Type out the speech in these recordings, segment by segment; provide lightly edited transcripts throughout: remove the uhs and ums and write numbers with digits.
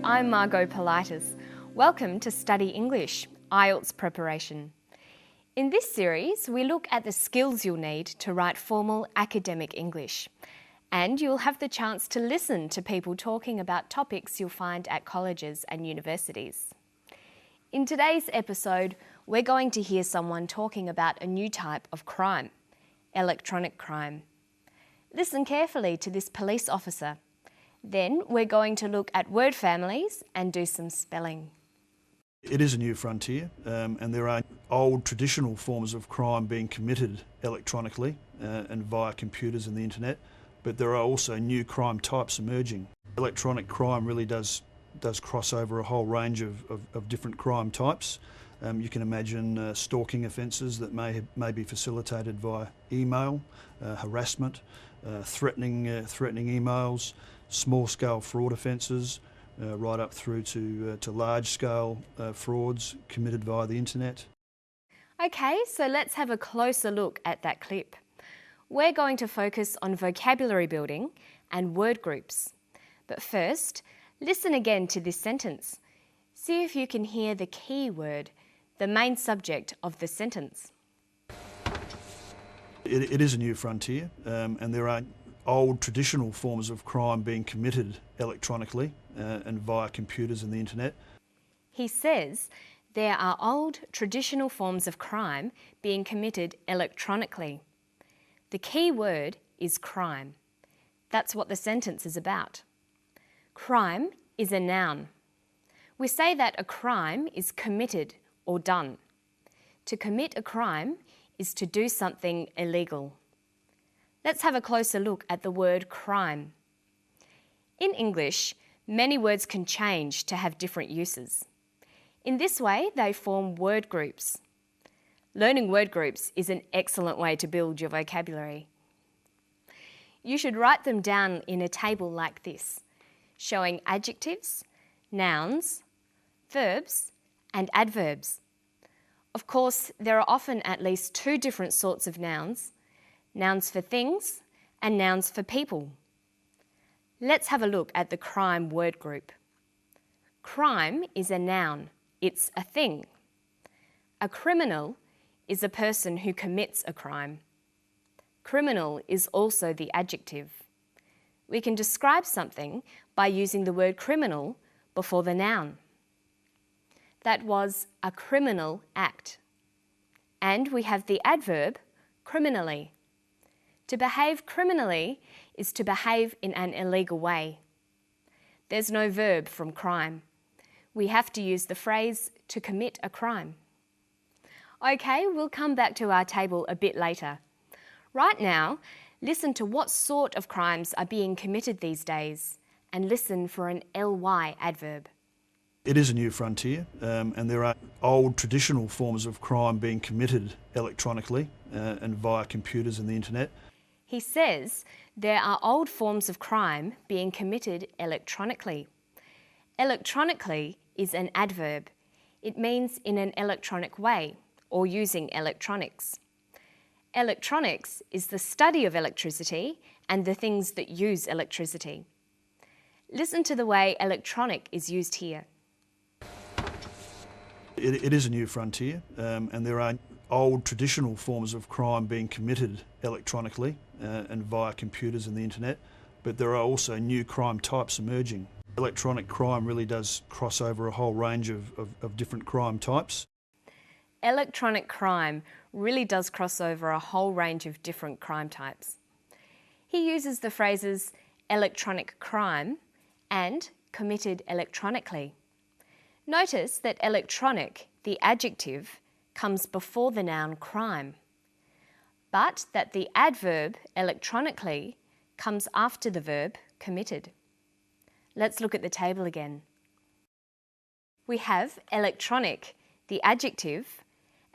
I'm Margot Politis. Welcome to Study English, IELTS Preparation. In this series, we look at the skills you'll need to write formal academic English. And you'll have the chance to listen to people talking about topics you'll find at colleges and universities. In today's episode, we're going to hear someone talking about a new type of crime, electronic crime. Listen carefully to this police officer. Then we're going to look at word families and do some spelling. It is a new frontier, and there are old traditional forms of crime being committed electronically and via computers and the internet, but there are also new crime types emerging. Electronic crime really does cross over a whole range of different crime types. You can imagine stalking offences that may be facilitated via email, harassment, threatening emails, small-scale fraud offences, right up through to large-scale frauds committed via the internet. Okay, so let's have a closer look at that clip. We're going to focus on vocabulary building and word groups. But first, listen again to this sentence. See if you can hear the key word, the main subject of the sentence. It is a new frontier, and there are old traditional forms of crime being committed electronically and via computers and the internet. He says there are old traditional forms of crime being committed electronically. The key word is crime. That's what the sentence is about. Crime is a noun. We say that a crime is committed or done. To commit a crime is to do something illegal. Let's have a closer look at the word crime. In English, many words can change to have different uses. In this way, they form word groups. Learning word groups is an excellent way to build your vocabulary. You should write them down in a table like this, showing adjectives, nouns, verbs, and adverbs. Of course, there are often at least two different sorts of nouns for things and nouns for people. Let's have a look at the crime word group. Crime is a noun. It's a thing. A criminal is a person who commits a crime. Criminal is also the adjective. We can describe something by using the word criminal before the noun. That was a criminal act. And we have the adverb criminally. To behave criminally is to behave in an illegal way. There's no verb from crime. We have to use the phrase to commit a crime. Okay, we'll come back to our table a bit later. Right now, listen to what sort of crimes are being committed these days and listen for an ly adverb. It is a new frontier, and there are old traditional forms of crime being committed electronically and via computers and the internet. He says there are old forms of crime being committed electronically. Electronically is an adverb. It means in an electronic way or using electronics. Electronics is the study of electricity and the things that use electricity. Listen to the way electronic is used here. It is a new frontier, and there are old traditional forms of crime being committed electronically and via computers and the internet, but there are also new crime types emerging. Electronic crime really does cross over a whole range of different crime types. Electronic crime really does cross over a whole range of different crime types. He uses the phrases electronic crime and committed electronically. Notice that electronic, the adjective, comes before the noun crime, but that the adverb electronically comes after the verb committed. Let's look at the table again. We have electronic, the adjective,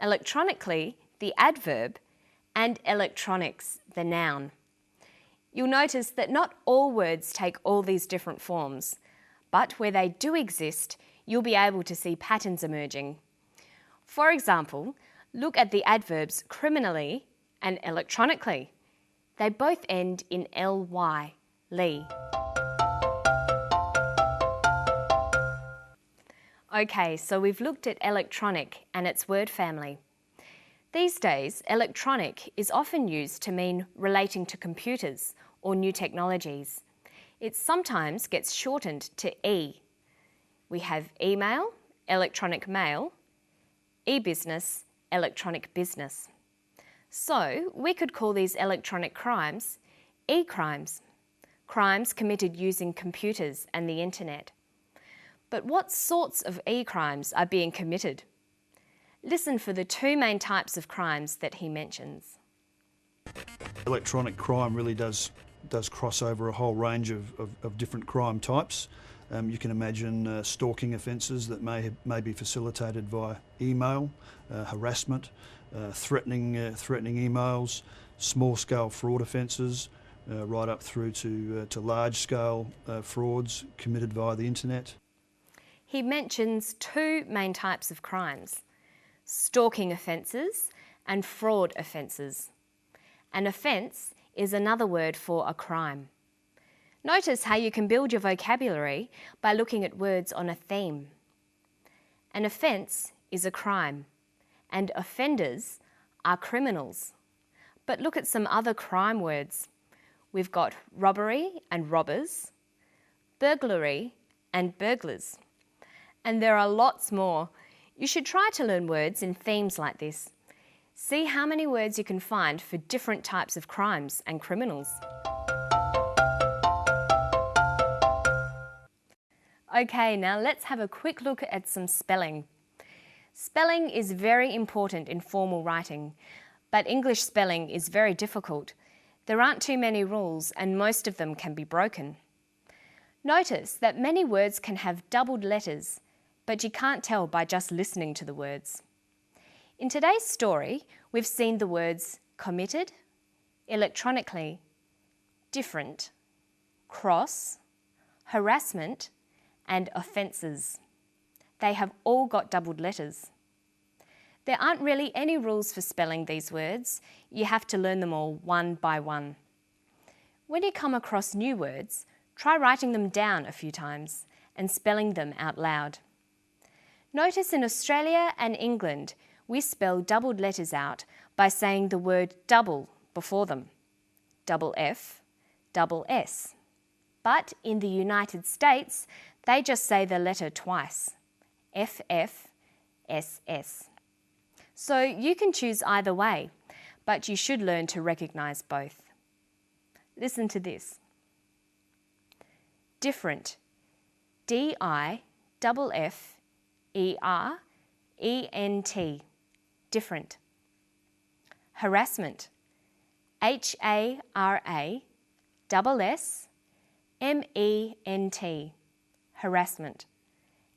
electronically, the adverb, and electronics, the noun. You'll notice that not all words take all these different forms, but where they do exist, you'll be able to see patterns emerging. For example, look at the adverbs criminally and electronically. They both end in ly, ly. Okay, so we've looked at electronic and its word family. These days, electronic is often used to mean relating to computers or new technologies. It sometimes gets shortened to E. We have email, electronic mail, e-business, electronic business. So we could call these electronic crimes e-crimes, crimes committed using computers and the internet. But what sorts of e-crimes are being committed? Listen for the two main types of crimes that he mentions. Electronic crime really does cross over a whole range of different crime types. You can imagine stalking offences that may be facilitated via email, harassment, threatening emails, small-scale fraud offences, right up through to large-scale frauds committed via the internet. He mentions two main types of crimes: stalking offences and fraud offences. An offence is another word for a crime. Notice how you can build your vocabulary by looking at words on a theme. An offence is a crime, and offenders are criminals. But look at some other crime words. We've got robbery and robbers, burglary and burglars. And there are lots more. You should try to learn words in themes like this. See how many words you can find for different types of crimes and criminals. Okay, now let's have a quick look at some spelling. Spelling is very important in formal writing, but English spelling is very difficult. There aren't too many rules and most of them can be broken. Notice that many words can have doubled letters, but you can't tell by just listening to the words. In today's story, we've seen the words committed, electronically, different, cross, harassment, and offences. They have all got doubled letters. There aren't really any rules for spelling these words. You have to learn them all one by one. When you come across new words, try writing them down a few times and spelling them out loud. Notice in Australia and England, we spell doubled letters out by saying the word double before them. Double F, double S. But in the United States, they just say the letter twice. FF, SS. So you can choose either way, but you should learn to recognise both. Listen to this. Different. D-I-F-F-E-R-E-N-T. Different. Harassment. H-A-R-A-S-S-M-E-N-T. Harassment.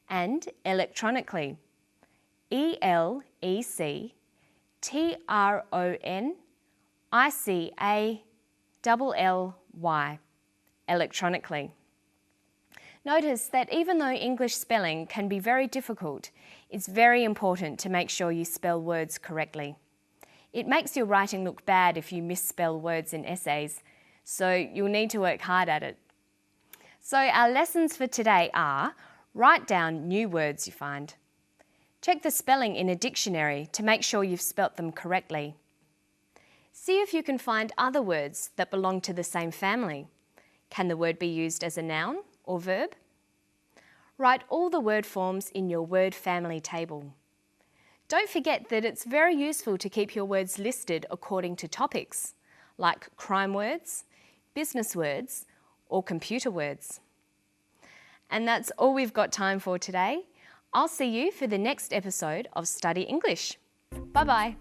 And electronically. E-L-E-C-T-R-O-N-I-C-A-L-L-Y. Electronically. Notice that even though English spelling can be very difficult, it's very important to make sure you spell words correctly. It makes your writing look bad if you misspell words in essays, so you'll need to work hard at it. So our lessons for today are: write down new words you find. Check the spelling in a dictionary to make sure you've spelt them correctly. See if you can find other words that belong to the same family. Can the word be used as a noun or verb? Write all the word forms in your word family table. Don't forget that it's very useful to keep your words listed according to topics, like crime words, business words, or computer words. And that's all we've got time for today. I'll see you for the next episode of Study English. Bye-bye.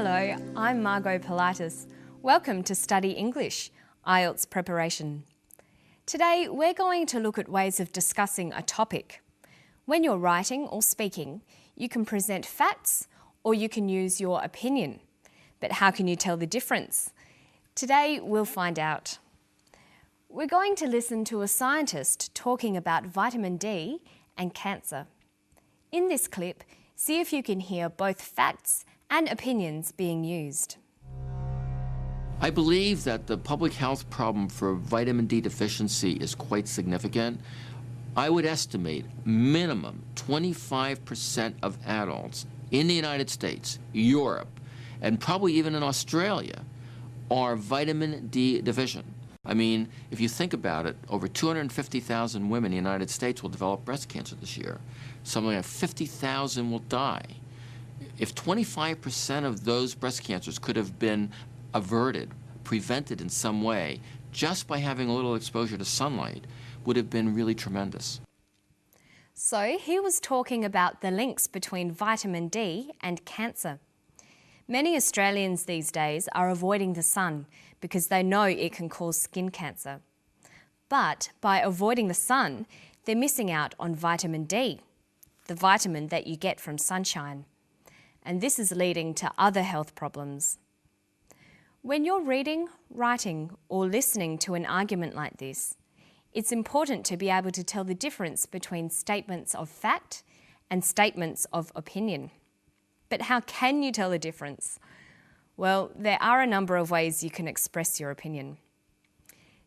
Hello, I'm Margot Pilatus. Welcome to Study English IELTS Preparation. Today we're going to look at ways of discussing a topic. When you're writing or speaking, you can present facts or you can use your opinion. But how can you tell the difference? Today we'll find out. We're going to listen to a scientist talking about vitamin D and cancer. In this clip, see if you can hear both facts and opinions being used. I believe that the public health problem for vitamin D deficiency is quite significant. I would estimate minimum 25% of adults in the United States, Europe, and probably even in Australia are vitamin D deficient. I mean, if you think about it, over 250,000 women in the United States will develop breast cancer this year. Something like 50,000 will die. If 25% of those breast cancers could have been averted, prevented in some way, just by having a little exposure to sunlight, would have been really tremendous. So he was talking about the links between vitamin D and cancer. Many Australians these days are avoiding the sun because they know it can cause skin cancer. But by avoiding the sun, they're missing out on vitamin D, the vitamin that you get from sunshine. And this is leading to other health problems. When you're reading, writing, or listening to an argument like this, it's important to be able to tell the difference between statements of fact and statements of opinion. But how can you tell the difference? Well, there are a number of ways you can express your opinion.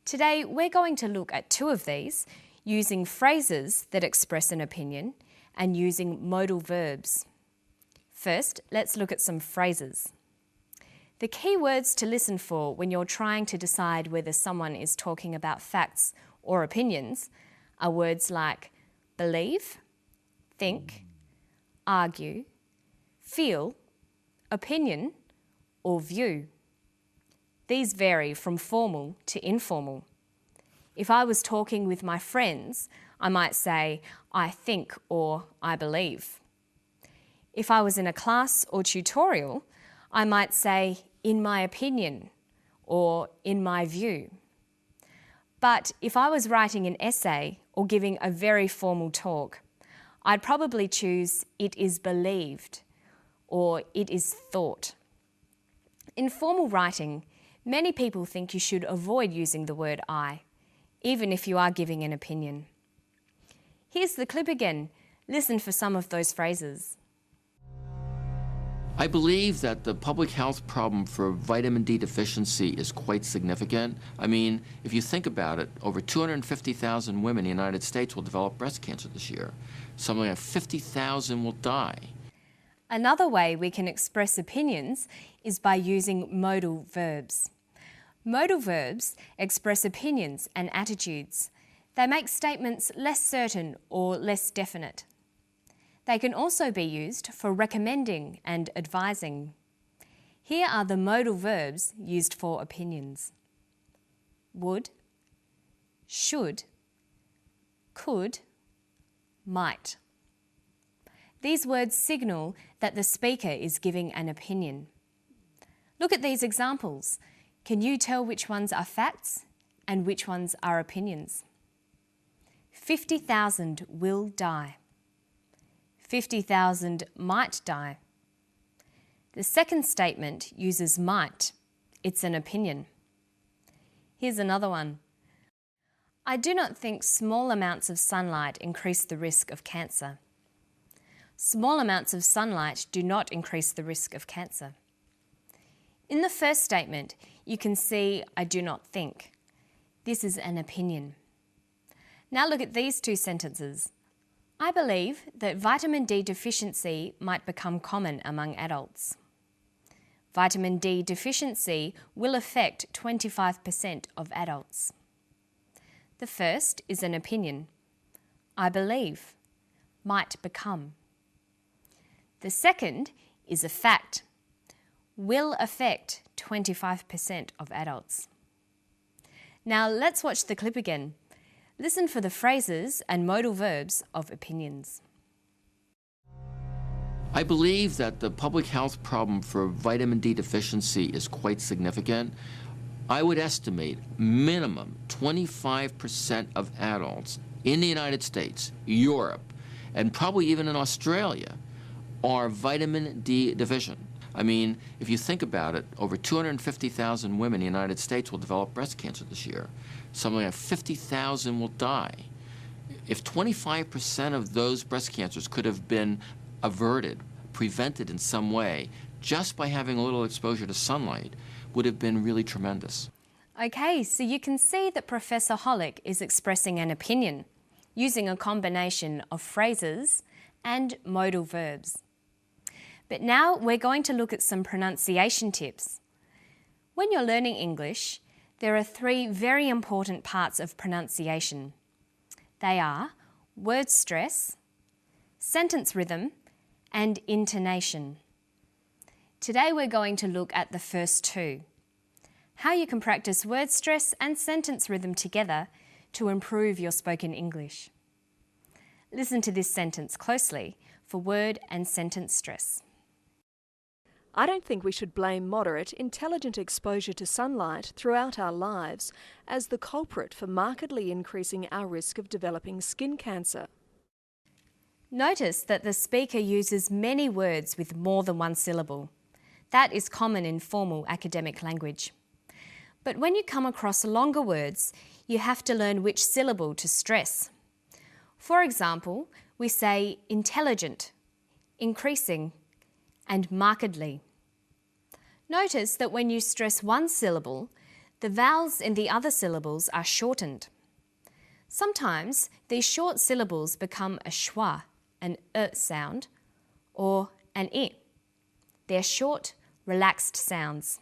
Today, we're going to look at two of these, using phrases that express an opinion and using modal verbs. First, let's look at some phrases. The key words to listen for when you're trying to decide whether someone is talking about facts or opinions are words like believe, think, argue, feel, opinion, or view. These vary from formal to informal. If I was talking with my friends, I might say, I think or I believe. If I was in a class or tutorial, I might say, in my opinion, or in my view. But if I was writing an essay or giving a very formal talk, I'd probably choose, it is believed, or it is thought. In formal writing, many people think you should avoid using the word I, even if you are giving an opinion. Here's the clip again. Listen for some of those phrases. I believe that the public health problem for vitamin D deficiency is quite significant. I mean, if you think about it, over 250,000 women in the United States will develop breast cancer this year. Something like 50,000 will die. Another way we can express opinions is by using modal verbs. Modal verbs express opinions and attitudes. They make statements less certain or less definite. They can also be used for recommending and advising. Here are the modal verbs used for opinions. Would, should, could, might. These words signal that the speaker is giving an opinion. Look at these examples. Can you tell which ones are facts and which ones are opinions? 50,000 will die. 50,000 might die. The second statement uses might. It's an opinion. Here's another one. I do not think small amounts of sunlight increase the risk of cancer. Small amounts of sunlight do not increase the risk of cancer. In the first statement, you can see I do not think. This is an opinion. Now look at these two sentences. I believe that vitamin D deficiency might become common among adults. Vitamin D deficiency will affect 25% of adults. The first is an opinion. I believe, might become. The second is a fact. Will affect 25% of adults. Now let's watch the clip again. Listen for the phrases and modal verbs of opinions. I believe that the public health problem for vitamin D deficiency is quite significant. I would estimate minimum 25% of adults in the United States, Europe, and probably even in Australia are vitamin D deficient. I mean, if you think about it, over 250,000 women in the United States will develop breast cancer this year. Something like 50,000 will die. If 25% of those breast cancers could have been averted, prevented in some way, just by having a little exposure to sunlight, would have been really tremendous. Okay, so you can see that Professor Hollick is expressing an opinion using a combination of phrases and modal verbs. But now we're going to look at some pronunciation tips. When you're learning English, there are 3 very important parts of pronunciation. They are word stress, sentence rhythm, and intonation. Today we're going to look at the first 2. How you can practice word stress and sentence rhythm together to improve your spoken English. Listen to this sentence closely for word and sentence stress. I don't think we should blame moderate, intelligent exposure to sunlight throughout our lives as the culprit for markedly increasing our risk of developing skin cancer. Notice that the speaker uses many words with more than one syllable. That is common in formal academic language. But when you come across longer words, you have to learn which syllable to stress. For example, we say intelligent, increasing, and markedly. Notice that when you stress one syllable, the vowels in the other syllables are shortened. Sometimes these short syllables become a schwa, an sound, or an I. They're short, relaxed sounds.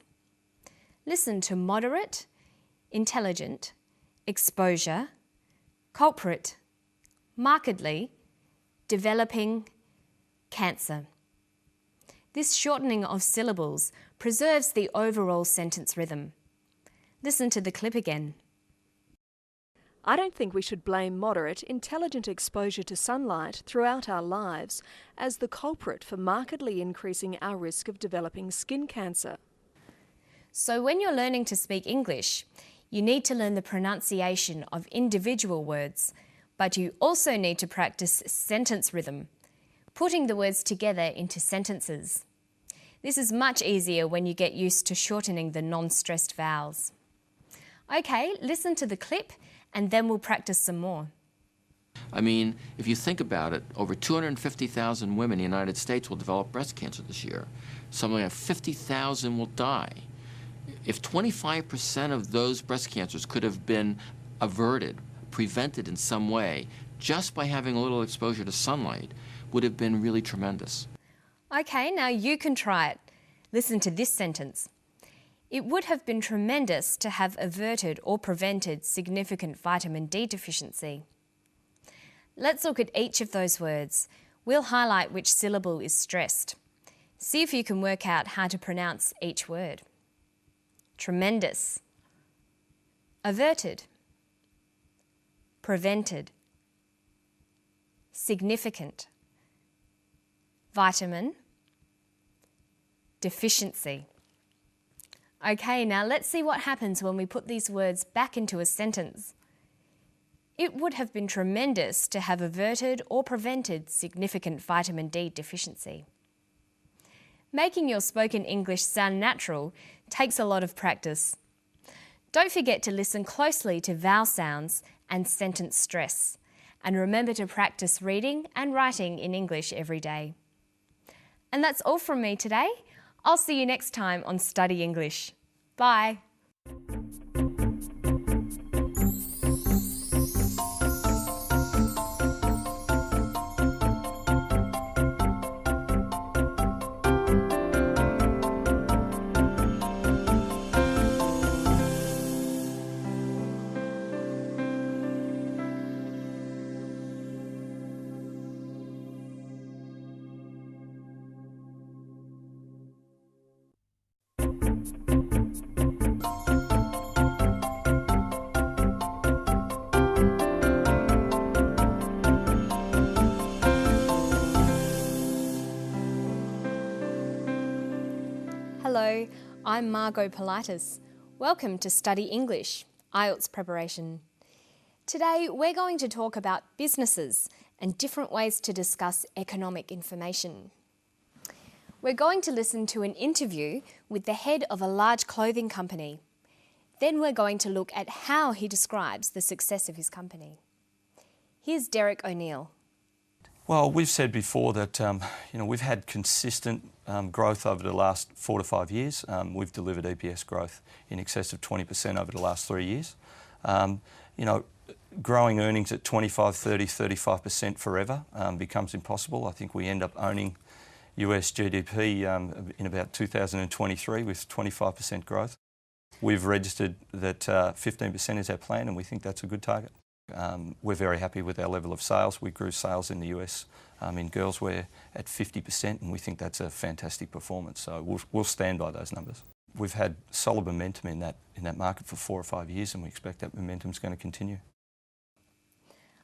Listen to moderate, intelligent, exposure, culprit, markedly, developing, cancer. This shortening of syllables preserves the overall sentence rhythm. Listen to the clip again. I don't think we should blame moderate, intelligent exposure to sunlight throughout our lives as the culprit for markedly increasing our risk of developing skin cancer. So when you're learning to speak English, you need to learn the pronunciation of individual words, but you also need to practice sentence rhythm, putting the words together into sentences. This is much easier when you get used to shortening the non-stressed vowels. Okay, listen to the clip and then we'll practice some more. I mean, if you think about it, over 250,000 women in the United States will develop breast cancer this year. Something like 50,000 will die. If 25% of those breast cancers could have been averted, prevented in some way, just by having a little exposure to sunlight, would have been really tremendous. Okay, now you can try it. Listen to this sentence. It would have been tremendous to have averted or prevented significant vitamin D deficiency. Let's look at each of those words. We'll highlight which syllable is stressed. See if you can work out how to pronounce each word. Tremendous, averted, prevented, significant, vitamin, deficiency. Okay, now let's see what happens when we put these words back into a sentence. It would have been tremendous to have averted or prevented significant vitamin D deficiency. Making your spoken English sound natural takes a lot of practice. Don't forget to listen closely to vowel sounds and sentence stress, and remember to practice reading and writing in English every day. And that's all from me today. I'll see you next time on Study English. Bye. Hello, I'm Margot Politis. Welcome to Study English, IELTS Preparation. Today we're going to talk about businesses and different ways to discuss economic information. We're going to listen to an interview with the head of a large clothing company. Then we're going to look at how he describes the success of his company. Here's Derek O'Neill. Well, we've said before that we've had consistent growth over the last 4 to 5 years. We've delivered EPS growth in excess of 20% over the last 3 years. Growing earnings at 25, 30, 35% forever becomes impossible. I think we end up owning US GDP in about 2023 with 25% growth. We've registered that 15% is our plan, and we think that's a good target. We're very happy with our level of sales. We grew sales in the US in girls wear at 50%, and we think that's a fantastic performance. So we'll stand by those numbers. We've had solid momentum in that market for 4 or 5 years, and we expect that momentum is going to continue.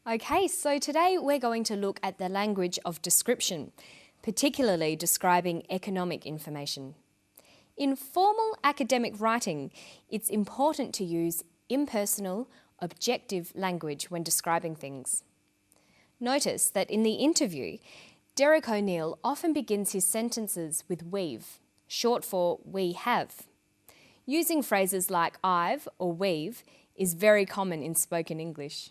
Okay, so today we're going to look at the language of description, particularly describing economic information. In formal academic writing, it's important to use impersonal, objective language when describing things. Notice that in the interview, Derek O'Neill often begins his sentences with we've, short for we have. Using phrases like I've or we've is very common in spoken English.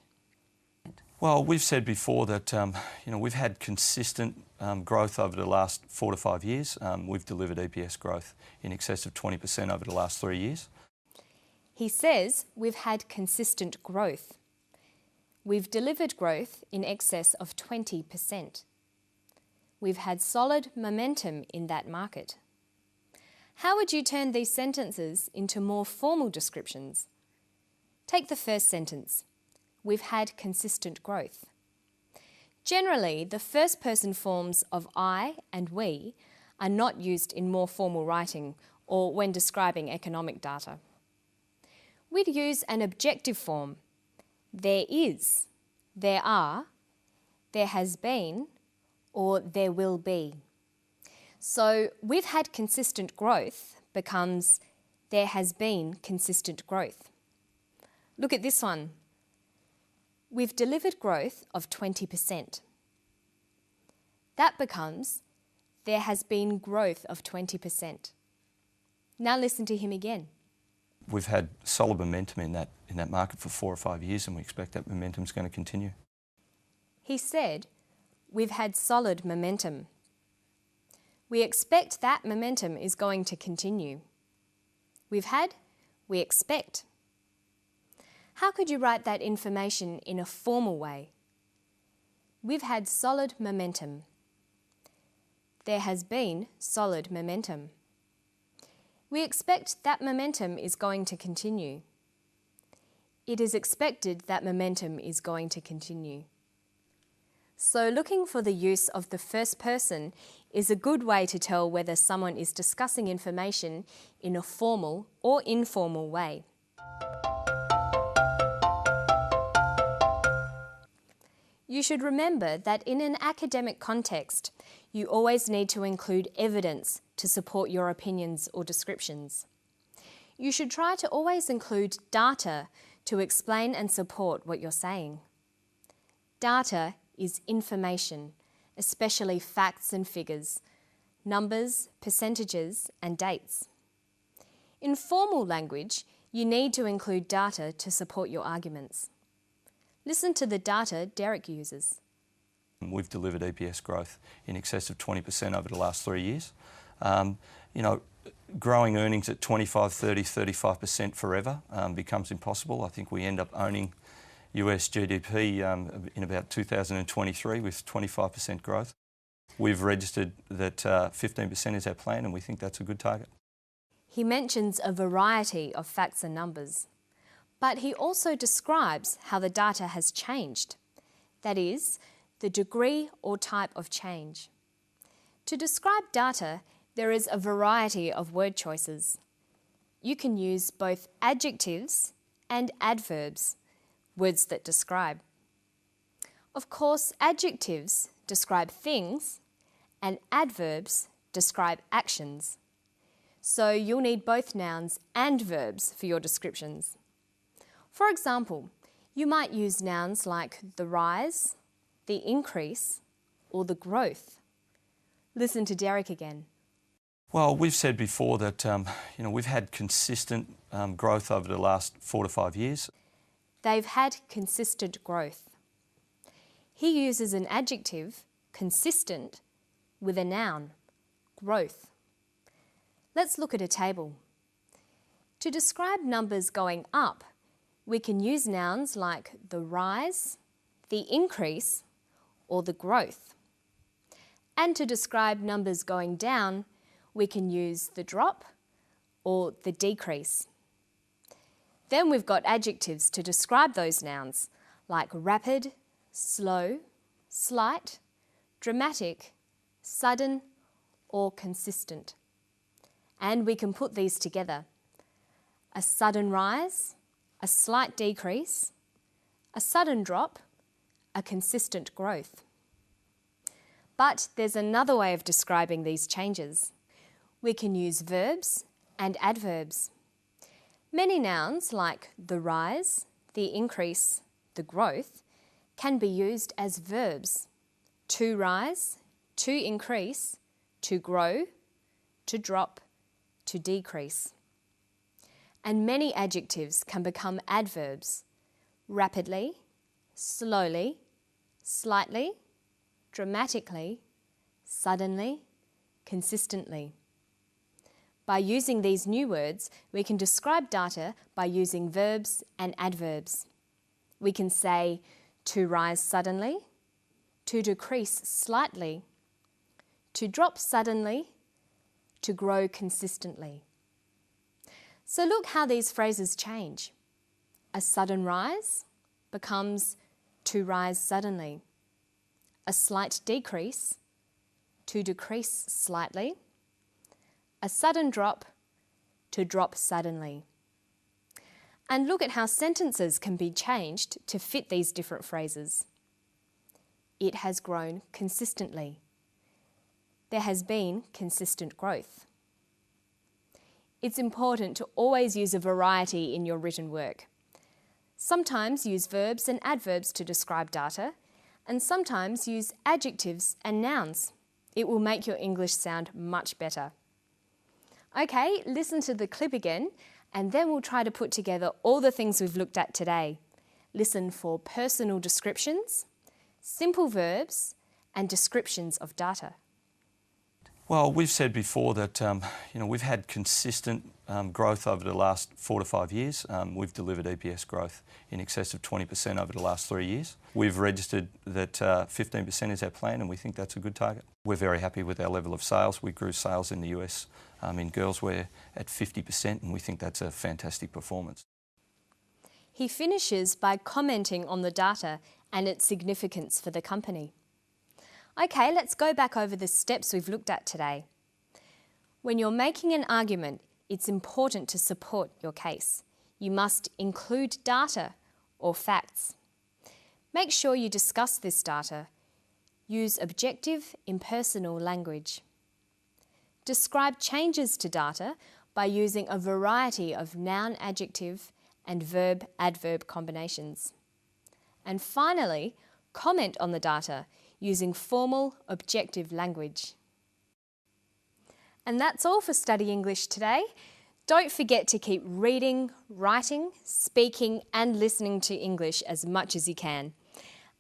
Well, we've said before that we've had consistent growth over the last 4 to 5 years. We've delivered EPS growth in excess of 20% over the last 3 years. He says we've had consistent growth. We've delivered growth in excess of 20%. We've had solid momentum in that market. How would you turn these sentences into more formal descriptions? Take the first sentence. We've had consistent growth. Generally, the first person forms of I and we are not used in more formal writing or when describing economic data. We'd use an objective form. There is, there are, there has been, or there will be. So we've had consistent growth becomes there has been consistent growth. Look at this one. We've delivered growth of 20%. That becomes there has been growth of 20%. Now listen to him again. We've had solid momentum in that market for 4 or 5 years, and we expect that momentum is going to continue. He said, we've had solid momentum. We expect that momentum is going to continue. We've had, we expect. How could you write that information in a formal way? We've had solid momentum. There has been solid momentum. We expect that momentum is going to continue. It is expected that momentum is going to continue. So looking for the use of the first person is a good way to tell whether someone is discussing information in a formal or informal way. You should remember that in an academic context, you always need to include evidence to support your opinions or descriptions. You should try to always include data to explain and support what you're saying. Data is information, especially facts and figures, numbers, percentages, and dates. In formal language, you need to include data to support your arguments. Listen to the data Derek uses. We've delivered EPS growth in excess of 20% over the last 3 years. Growing earnings at 25, 30, 35% forever becomes impossible. I think we end up owning US GDP in about 2023 with 25% growth. We've registered that 15% is our plan, and we think that's a good target. He mentions a variety of facts and numbers, but he also describes how the data has changed. That is, the degree or type of change. To describe data, there is a variety of word choices. You can use both adjectives and adverbs, words that describe. Of course, adjectives describe things and adverbs describe actions. so you'll need both nouns and verbs for your descriptions. For example, you might use nouns like the rise, the increase, or the growth. Listen to Derek again. Well, we've said before that we've had consistent growth over the last 4 to 5 years. They've had consistent growth. He uses an adjective, consistent, with a noun, growth. Let's look at a table. To describe numbers going up, we can use nouns like the rise, the increase, or the growth. And to describe numbers going down, we can use the drop or the decrease. Then we've got adjectives to describe those nouns, like rapid, slow, slight, dramatic, sudden, or consistent. And we can put these together. A sudden rise, a slight decrease, a sudden drop, a consistent growth. But there's another way of describing these changes. We can use verbs and adverbs. Many nouns like the rise, the increase, the growth can be used as verbs. To rise, to increase, to grow, to drop, to decrease. And many adjectives can become adverbs. Rapidly, slowly, slightly, dramatically, suddenly, consistently. By using these new words, we can describe data by using verbs and adverbs. We can say to rise suddenly, to decrease slightly, to drop suddenly, to grow consistently. So look how these phrases change. A sudden rise becomes to rise suddenly. A slight decrease, to decrease slightly. A sudden drop, to drop suddenly. And look at how sentences can be changed to fit these different phrases. It has grown consistently. There has been consistent growth. It's important to always use a variety in your written work. Sometimes use verbs and adverbs to describe data, and sometimes use adjectives and nouns. It will make your English sound much better. Okay, listen to the clip again, and then we'll try to put together all the things we've looked at today. Listen for personal descriptions, simple verbs, and descriptions of data. Well, we've said before that we've had consistent growth over the last 4 to 5 years. We've delivered EPS growth in excess of 20% over the last 3 years. We've registered that 15% is our plan, and we think that's a good target. We're very happy with our level of sales. We grew sales in the US in girls wear at 50%, and we think that's a fantastic performance. He finishes by commenting on the data and its significance for the company. Okay, let's go back over the steps we've looked at today. When you're making an argument, it's important to support your case. You must include data or facts. Make sure you discuss this data. Use objective, impersonal language. Describe changes to data by using a variety of noun, adjective, and verb, adverb combinations. And finally, comment on the data using formal, objective language. And that's all for Study English today. Don't forget to keep reading, writing, speaking and listening to English as much as you can.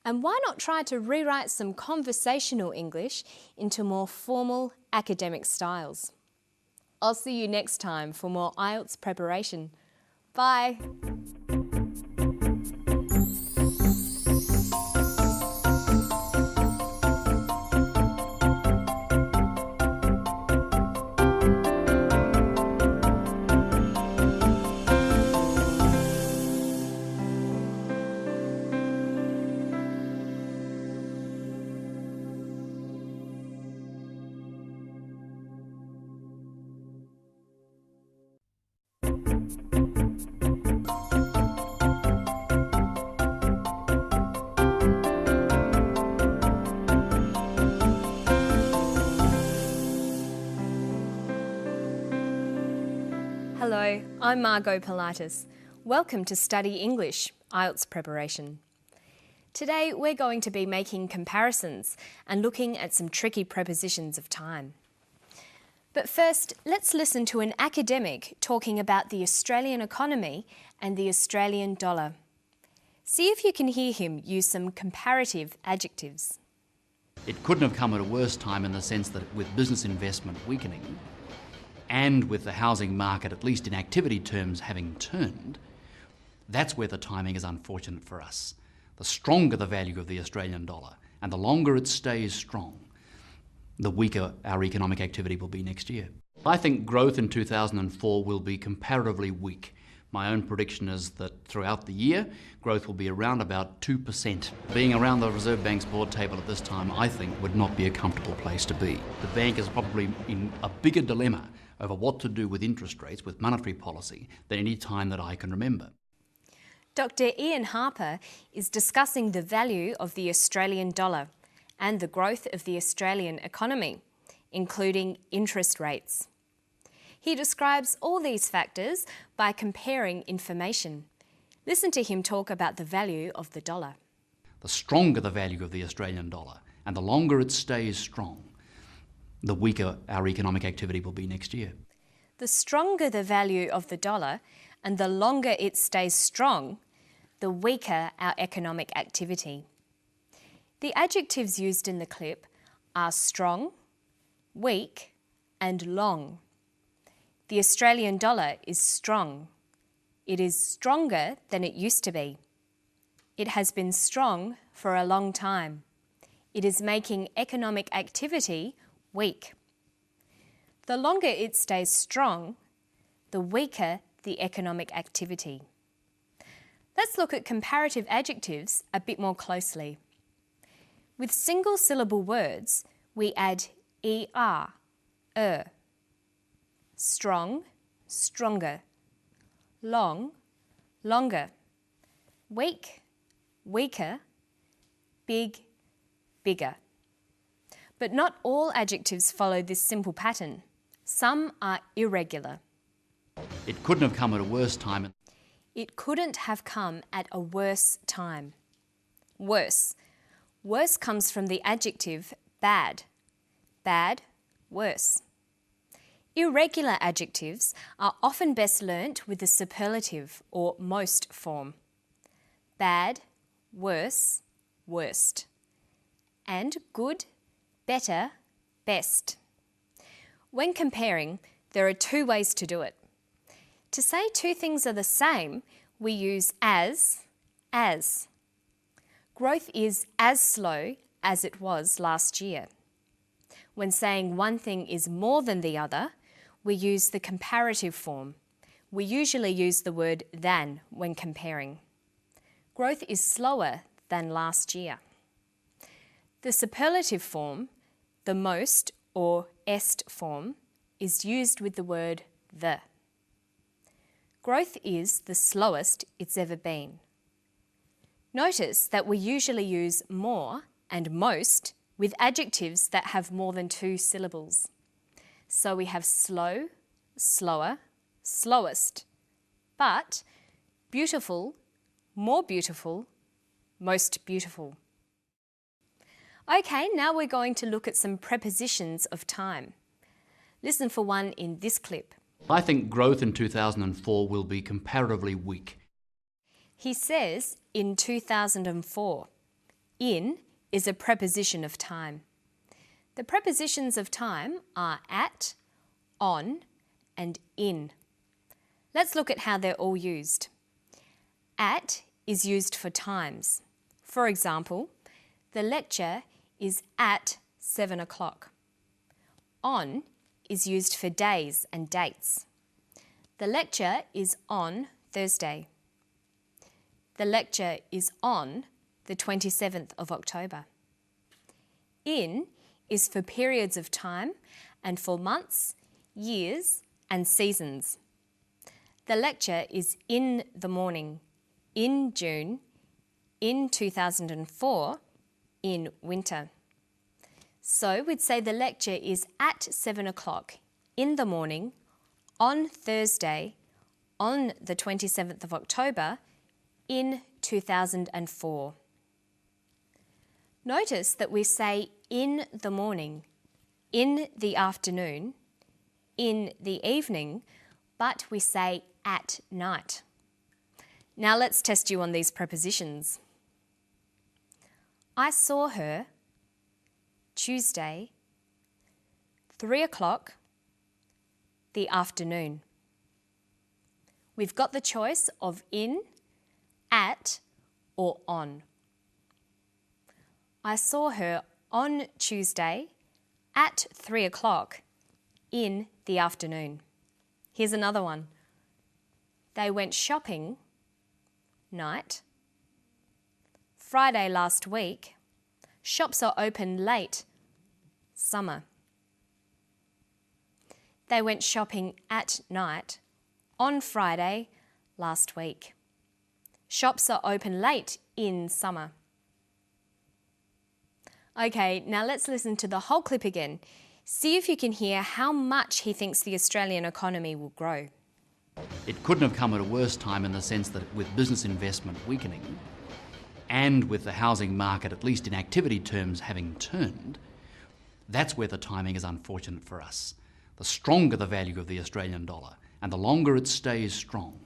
And why not try to rewrite some conversational English into more formal academic styles? I'll see you next time for more IELTS preparation. Bye. Hello, I'm Margot Politis. Welcome to Study English IELTS Preparation. Today we're going to be making comparisons and looking at some tricky prepositions of time. But first, let's listen to an academic talking about the Australian economy and the Australian dollar. See if you can hear him use some comparative adjectives. It couldn't have come at a worse time in the sense that with business investment weakening and with the housing market, at least in activity terms, having turned, that's where the timing is unfortunate for us. The stronger the value of the Australian dollar and the longer it stays strong, the weaker our economic activity will be next year. I think growth in 2004 will be comparatively weak. My own prediction is that throughout the year, growth will be around about 2%. Being around the Reserve Bank's board table at this time, I think, would not be a comfortable place to be. The bank is probably in a bigger dilemma over what to do with interest rates, with monetary policy, than any time that I can remember. Dr. Ian Harper is discussing the value of the Australian dollar and the growth of the Australian economy, including interest rates. He describes all these factors by comparing information. Listen to him talk about the value of the dollar. The stronger the value of the Australian dollar and the longer it stays strong, the weaker our economic activity will be next year. The stronger the value of the dollar and the longer it stays strong, the weaker our economic activity. The adjectives used in the clip are strong, weak, and long. The Australian dollar is strong. It is stronger than it used to be. It has been strong for a long time. It is making economic activity weak. The longer it stays strong, the weaker the economic activity. Let's look at comparative adjectives a bit more closely. With single-syllable words, we add er. Strong, stronger. Long, longer. Weak, weaker. Big, bigger. But not all adjectives follow this simple pattern. Some are irregular. It couldn't have come at a worse time. It couldn't have come at a worse time. Worse. Worse comes from the adjective bad. Bad, worse. Irregular adjectives are often best learnt with the superlative or most form. Bad, worse, worst. And good, better, best. When comparing, there are two ways to do it. To say two things are the same, we use as. Growth is as slow as it was last year. When saying one thing is more than the other, we use the comparative form. We usually use the word than when comparing. Growth is slower than last year. The superlative form, the most or est form, is used with the word the. Growth is the slowest it's ever been. Notice that we usually use more and most with adjectives that have more than two syllables. So we have slow, slower, slowest, but beautiful, more beautiful, most beautiful. Okay, now we're going to look at some prepositions of time. Listen for one in this clip. I think growth in 2004 will be comparatively weak. He says in 2004. In is a preposition of time. The prepositions of time are at, on, and in. Let's look at how they're all used. At is used for times. For example, the lecture is at 7 o'clock. On is used for days and dates. The lecture is on Thursday. The lecture is on the 27th of October. In is for periods of time and for months, years and seasons. The lecture is in the morning, in June, in 2004, in winter. So we'd say the lecture is at 7 o'clock in the morning, on Thursday, on the 27th of October in 2004. Notice that we say in the morning, in the afternoon, in the evening, but we say at night. Now let's test you on these prepositions. I saw her Tuesday, 3 o'clock, the afternoon. We've got the choice of in, at, or on. I saw her on Tuesday at 3 o'clock in the afternoon. Here's another one. They went shopping night. Friday last week. Shops are open late. Summer. They went shopping at night on Friday last week. Shops are open late in summer. Okay, now let's listen to the whole clip again. See if you can hear how much he thinks the Australian economy will grow. It couldn't have come at a worse time in the sense that with business investment weakening and with the housing market, at least in activity terms, having turned, that's where the timing is unfortunate for us. The stronger the value of the Australian dollar and the longer it stays strong,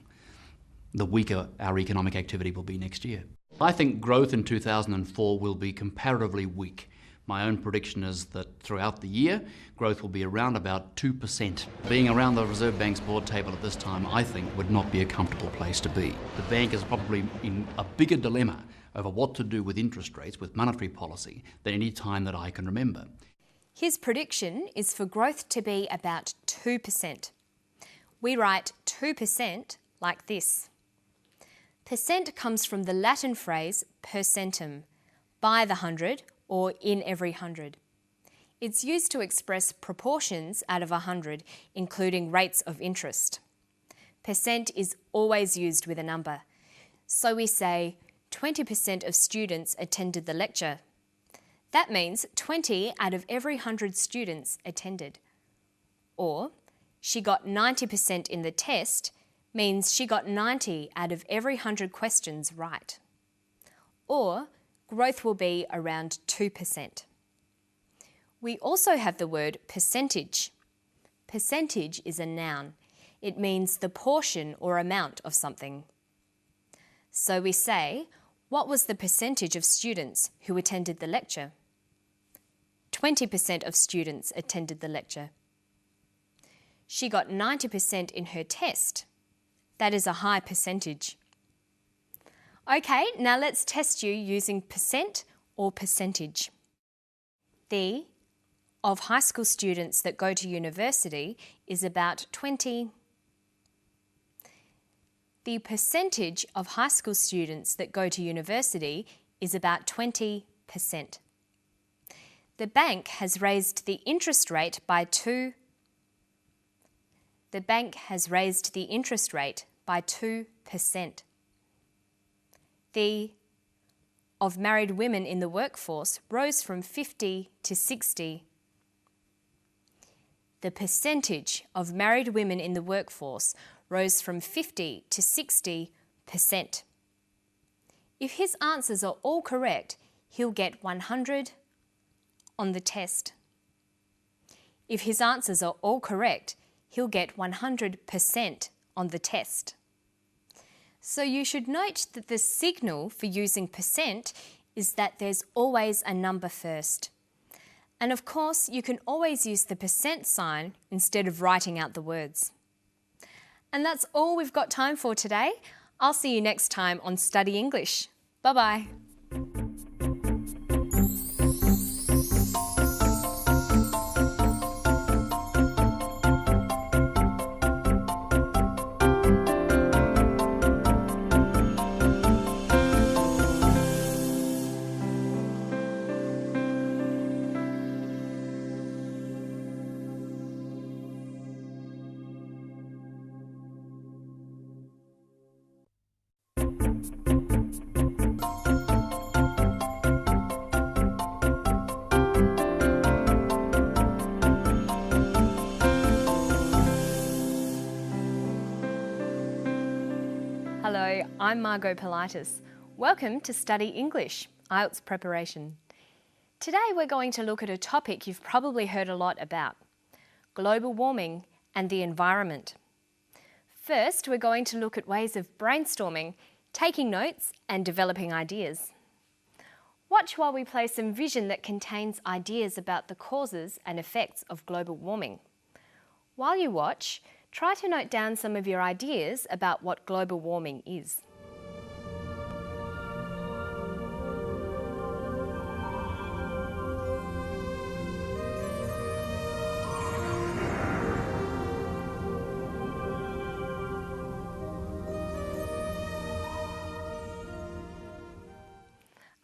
the weaker our economic activity will be next year. I think growth in 2004 will be comparatively weak. My own prediction is that throughout the year, growth will be around about 2%. Being around the Reserve Bank's board table at this time, I think, would not be a comfortable place to be. The bank is probably in a bigger dilemma over what to do with interest rates, with monetary policy, than any time that I can remember. His prediction is for growth to be about 2%. We write 2% like this. Percent comes from the Latin phrase per centum, by the 100 or in every 100. It's used to express proportions out of 100, including rates of interest. Percent is always used with a number. So we say 20% of students attended the lecture. That means 20 out of every 100 students attended. Or, she got 90% in the test means she got 90 out of every 100 questions right. Or, growth will be around 2%. We also have the word percentage. Percentage is a noun. It means the portion or amount of something. So we say, what was the percentage of students who attended the lecture? 20% of students attended the lecture. She got 90% in her test. That is a high percentage. Okay, now let's test you using percent or percentage. The of high school students that go to university is about 20. The percentage of high school students that go to university is about 20%. The bank has raised the interest rate by 2%. The bank has raised the interest rate by 2%. The of married women in the workforce rose from 50 to 60. The percentage of married women in the workforce rose from 50 to 60%. If his answers are all correct, he'll get 100 on the test. If his answers are all correct, he'll get 100% on the test. So you should note that the signal for using percent is that there's always a number first. And of course, you can always use the percent sign instead of writing out the words. And that's all we've got time for today. I'll see you next time on Study English. Bye-bye. Hello, I'm Margot Politis. Welcome to Study English IELTS Preparation. Today we're going to look at a topic you've probably heard a lot about: global warming and the environment. First, we're going to look at ways of brainstorming, taking notes and developing ideas. Watch while we play some vision that contains ideas about the causes and effects of global warming. While you watch, try to note down some of your ideas about what global warming is.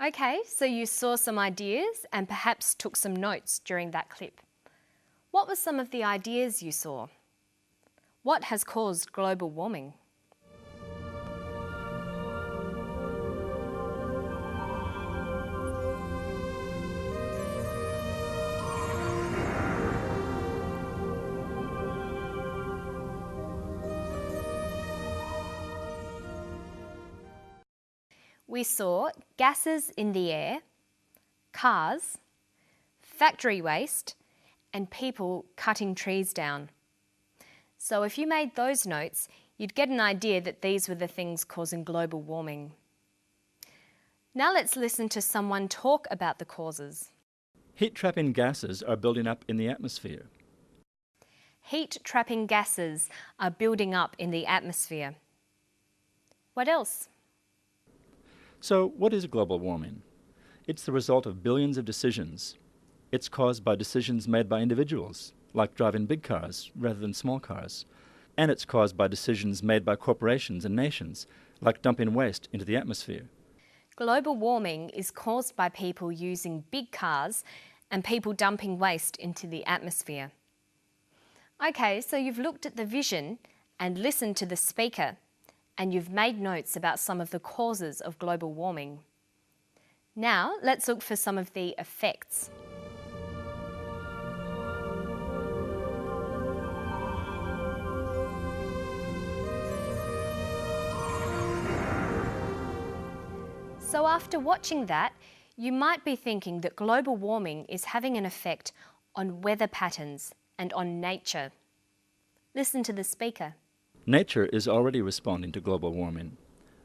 Okay, so you saw some ideas and perhaps took some notes during that clip. What were some of the ideas you saw? What has caused global warming? We saw gases in the air, cars, factory waste, and people cutting trees down. So if you made those notes, you'd get an idea that these were the things causing global warming. Now let's listen to someone talk about the causes. Heat-trapping gases are building up in the atmosphere. Heat-trapping gases are building up in the atmosphere. What else? So what is global warming? It's the result of billions of decisions. It's caused by decisions made by individuals, like driving big cars rather than small cars. And it's caused by decisions made by corporations and nations, like dumping waste into the atmosphere. Global warming is caused by people using big cars and people dumping waste into the atmosphere. Okay, so you've looked at the vision and listened to the speaker, and you've made notes about some of the causes of global warming. Now, let's look for some of the effects. So after watching that, you might be thinking that global warming is having an effect on weather patterns and on nature. Listen to the speaker. Nature is already responding to global warming.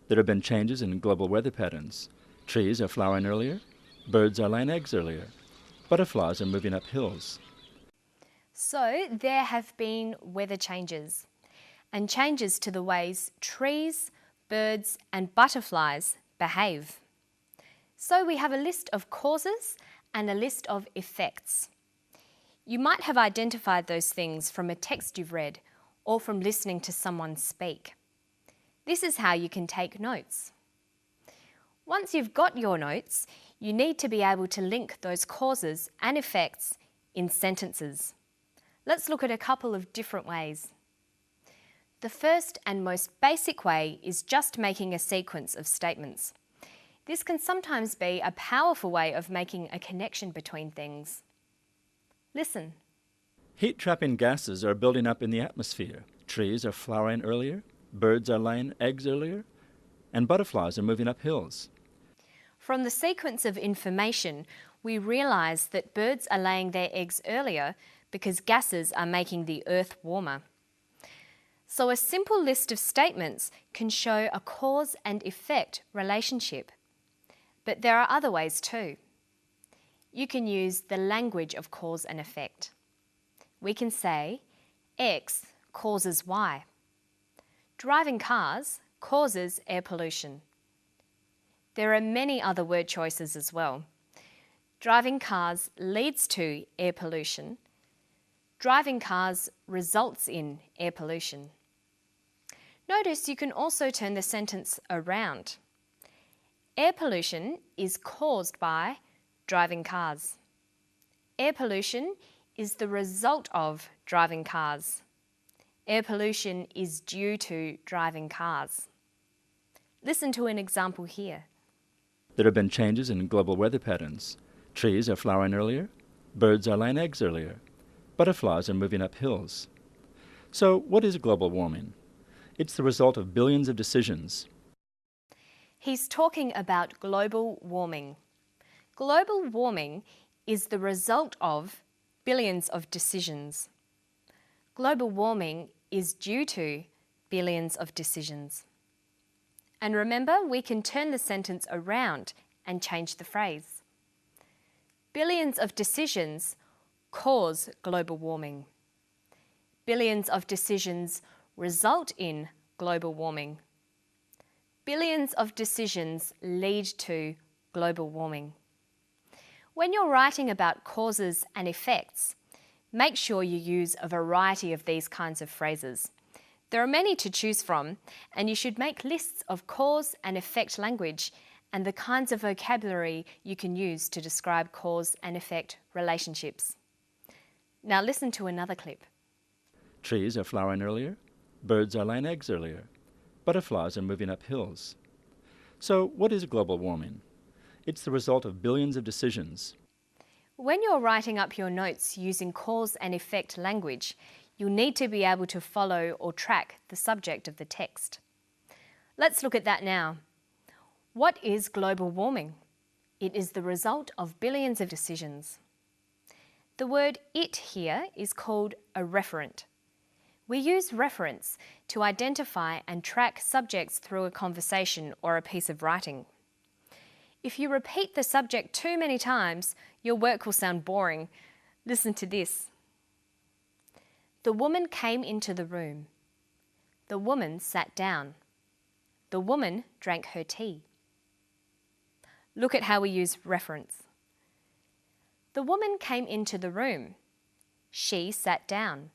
There have been changes in global weather patterns. Trees are flowering earlier, birds are laying eggs earlier, butterflies are moving up hills. So there have been weather changes, and changes to the ways trees, birds and butterflies behave. So we have a list of causes and a list of effects. You might have identified those things from a text you've read or from listening to someone speak. This is how you can take notes. Once you've got your notes, you need to be able to link those causes and effects in sentences. Let's look at a couple of different ways. The first and most basic way is just making a sequence of statements. This can sometimes be a powerful way of making a connection between things. Listen. Heat-trapping gases are building up in the atmosphere. Trees are flowering earlier, birds are laying eggs earlier, and butterflies are moving up hills. From the sequence of information, we realise that birds are laying their eggs earlier because gases are making the earth warmer. So a simple list of statements can show a cause and effect relationship. But there are other ways too. You can use the language of cause and effect. We can say, X causes Y. Driving cars causes air pollution. There are many other word choices as well. Driving cars leads to air pollution. Driving cars results in air pollution. Notice you can also turn the sentence around. Air pollution is caused by driving cars. Air pollution is the result of driving cars. Air pollution is due to driving cars. Listen to an example here. There have been changes in global weather patterns. Trees are flowering earlier, birds are laying eggs earlier, butterflies are moving up hills. So what is global warming? It's the result of billions of decisions. He's talking about global warming. Global warming is the result of billions of decisions. Global warming is due to billions of decisions. And remember, we can turn the sentence around and change the phrase. Billions of decisions cause global warming. Billions of decisions result in global warming. Billions of decisions lead to global warming. When you're writing about causes and effects, make sure you use a variety of these kinds of phrases. There are many to choose from, and you should make lists of cause and effect language and the kinds of vocabulary you can use to describe cause and effect relationships. Now listen to another clip. Trees are flowering earlier. Birds are laying eggs earlier. Butterflies are moving up hills. So what is global warming? It's the result of billions of decisions. When you're writing up your notes using cause and effect language, you'll need to be able to follow or track the subject of the text. Let's look at that now. What is global warming? It is the result of billions of decisions. The word "it" here is called a referent. We use referents to identify and track subjects through a conversation or a piece of writing. If you repeat the subject too many times, your work will sound boring. Listen to this. The woman came into the room. The woman sat down. The woman drank her tea. Look at how we use reference. The woman came into the room. She sat down.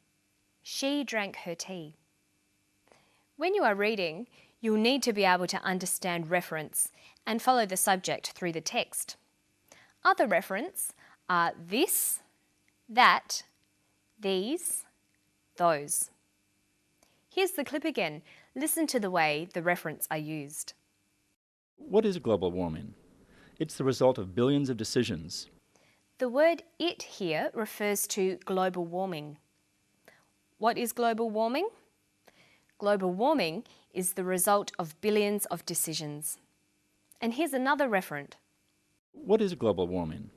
She drank her tea. When you are reading, you'll need to be able to understand reference and follow the subject through the text. Other referents are this, that, these, those. Here's the clip again. Listen to the way the referents are used. What is global warming? It's the result of billions of decisions. The word "it" here refers to global warming. What is global warming? Global warming is the result of billions of decisions. And here's another referent. What is global warming?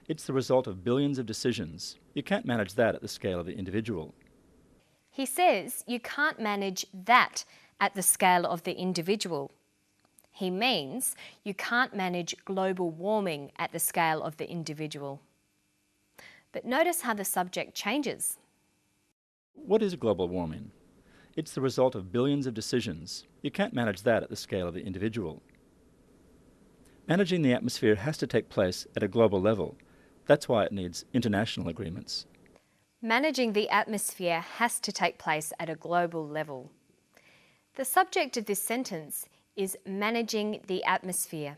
It's the result of billions of decisions. You can't manage that at the scale of the individual. He says you can't manage that at the scale of the individual. He means you can't manage global warming at the scale of the individual. But notice how the subject changes. What is global warming? It's the result of billions of decisions. You can't manage that at the scale of the individual. Managing the atmosphere has to take place at a global level. That's why it needs international agreements. Managing the atmosphere has to take place at a global level. The subject of this sentence is managing the atmosphere.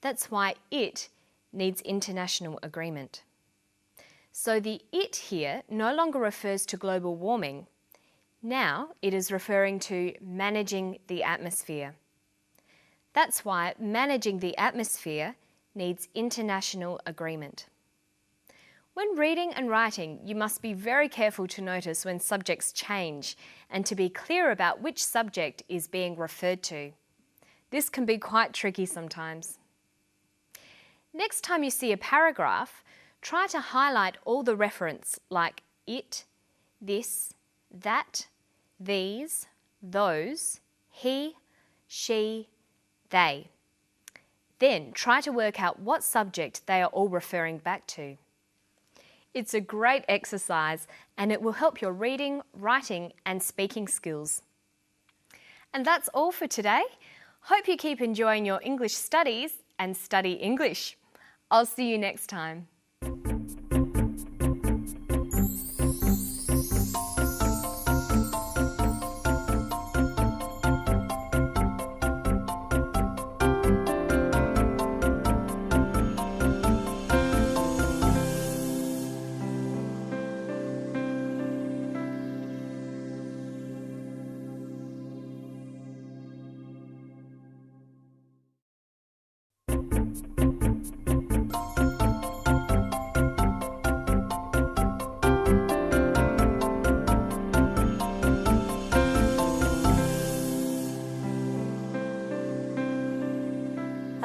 That's why it needs international agreement. So the "it" here no longer refers to global warming. Now it is referring to managing the atmosphere. That's why managing the atmosphere needs international agreement. When reading and writing, you must be very careful to notice when subjects change and to be clear about which subject is being referred to. This can be quite tricky sometimes. Next time you see a paragraph, try to highlight all the referents like it, this, that, these, those, he, she, they. Then try to work out what subject they are all referring back to. It's a great exercise and it will help your reading, writing and speaking skills. And that's all for today. Hope you keep enjoying your English studies and study English. I'll see you next time.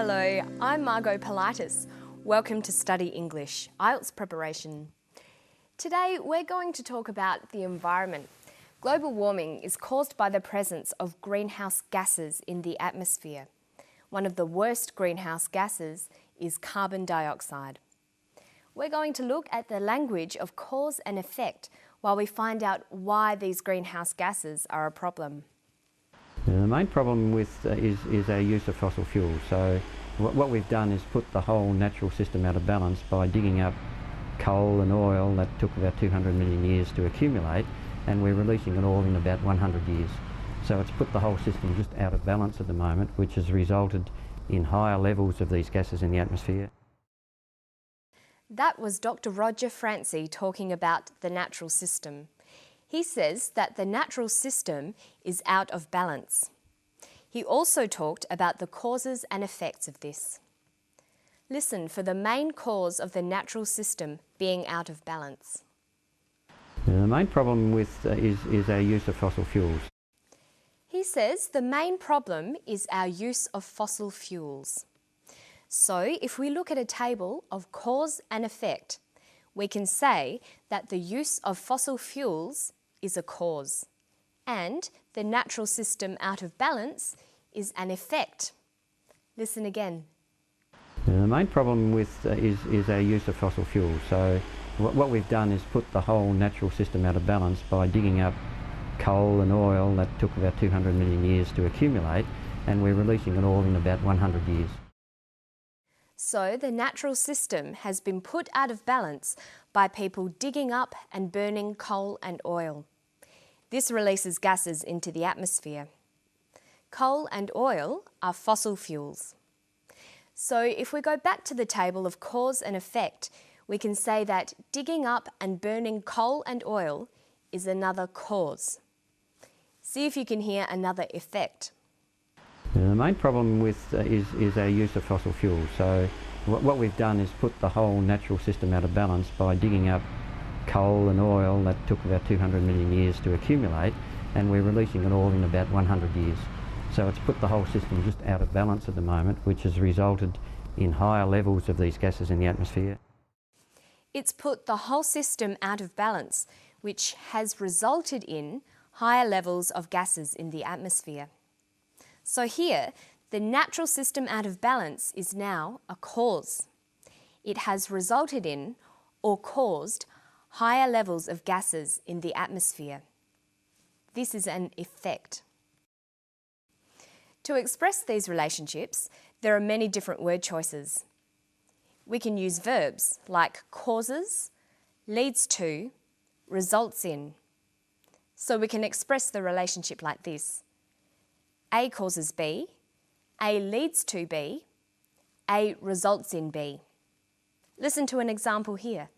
Hello, I'm Margot Politis. Welcome to Study English IELTS Preparation. Today we're going to talk about the environment. Global warming is caused by the presence of greenhouse gases in the atmosphere. One of the worst greenhouse gases is carbon dioxide. We're going to look at the language of cause and effect while we find out why these greenhouse gases are a problem. The main problem is our use of fossil fuels. So what we've done is put the whole natural system out of balance by digging up coal and oil that took about 200 million years to accumulate, and we're releasing it all in about 100 years. So it's put the whole system just out of balance at the moment, which has resulted in higher levels of these gases in the atmosphere. That was Dr. Roger Francie talking about the natural system. He says that the natural system is out of balance. He also talked about the causes and effects of this. Listen for the main cause of the natural system being out of balance. The main problem is our use of fossil fuels. He says the main problem is our use of fossil fuels. So if we look at a table of cause and effect, we can say that the use of fossil fuels is a cause, and the natural system out of balance is an effect. Listen again. The main problem is our use of fossil fuels. So what we've done is put the whole natural system out of balance by digging up coal and oil that took about 200 million years to accumulate, and we're releasing it all in about 100 years. So the natural system has been put out of balance by people digging up and burning coal and oil. This releases gases into the atmosphere. Coal and oil are fossil fuels. So if we go back to the table of cause and effect, we can say that digging up and burning coal and oil is another cause. See if you can hear another effect. The main problem is our use of fossil fuels. So what we've done is put the whole natural system out of balance by digging up coal and oil that took about 200 million years to accumulate, and we're releasing it all in about 100 years. So it's put the whole system just out of balance at the moment, which has resulted in higher levels of these gases in the atmosphere. It's put the whole system out of balance, which has resulted in higher levels of gases in the atmosphere. So here, the natural system out of balance is now a cause. It has resulted in or caused higher levels of gases in the atmosphere. This is an effect. To express these relationships, there are many different word choices. We can use verbs like causes, leads to, results in. So we can express the relationship like this. A causes B, A leads to B, A results in B. Listen to an example here.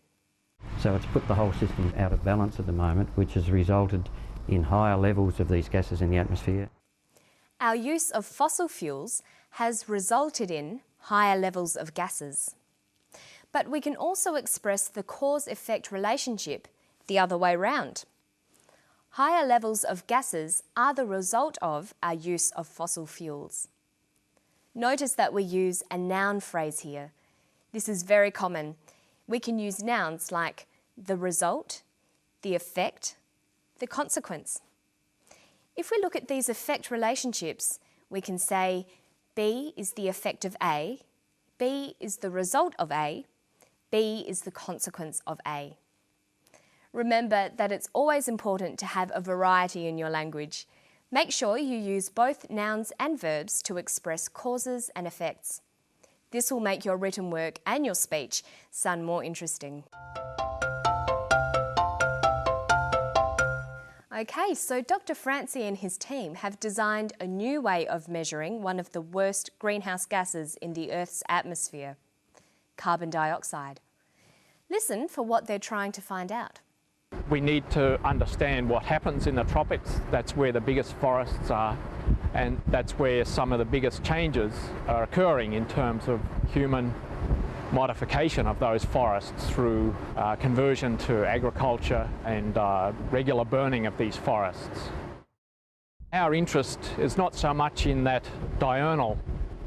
So it's put the whole system out of balance at the moment, which has resulted in higher levels of these gases in the atmosphere. Our use of fossil fuels has resulted in higher levels of gases. But we can also express the cause-effect relationship the other way round. Higher levels of gases are the result of our use of fossil fuels. Notice that we use a noun phrase here. This is very common. We can use nouns like the result, the effect, the consequence. If we look at these effect relationships, we can say B is the effect of A, B is the result of A, B is the consequence of A. Remember that it's always important to have a variety in your language. Make sure you use both nouns and verbs to express causes and effects. This will make your written work and your speech sound more interesting. Okay, so Dr. Francie and his team have designed a new way of measuring one of the worst greenhouse gases in the Earth's atmosphere, carbon dioxide. Listen for what they're trying to find out. We need to understand what happens in the tropics. That's where the biggest forests are, and that's where some of the biggest changes are occurring in terms of human modification of those forests through conversion to agriculture and regular burning of these forests. Our interest is not so much in that diurnal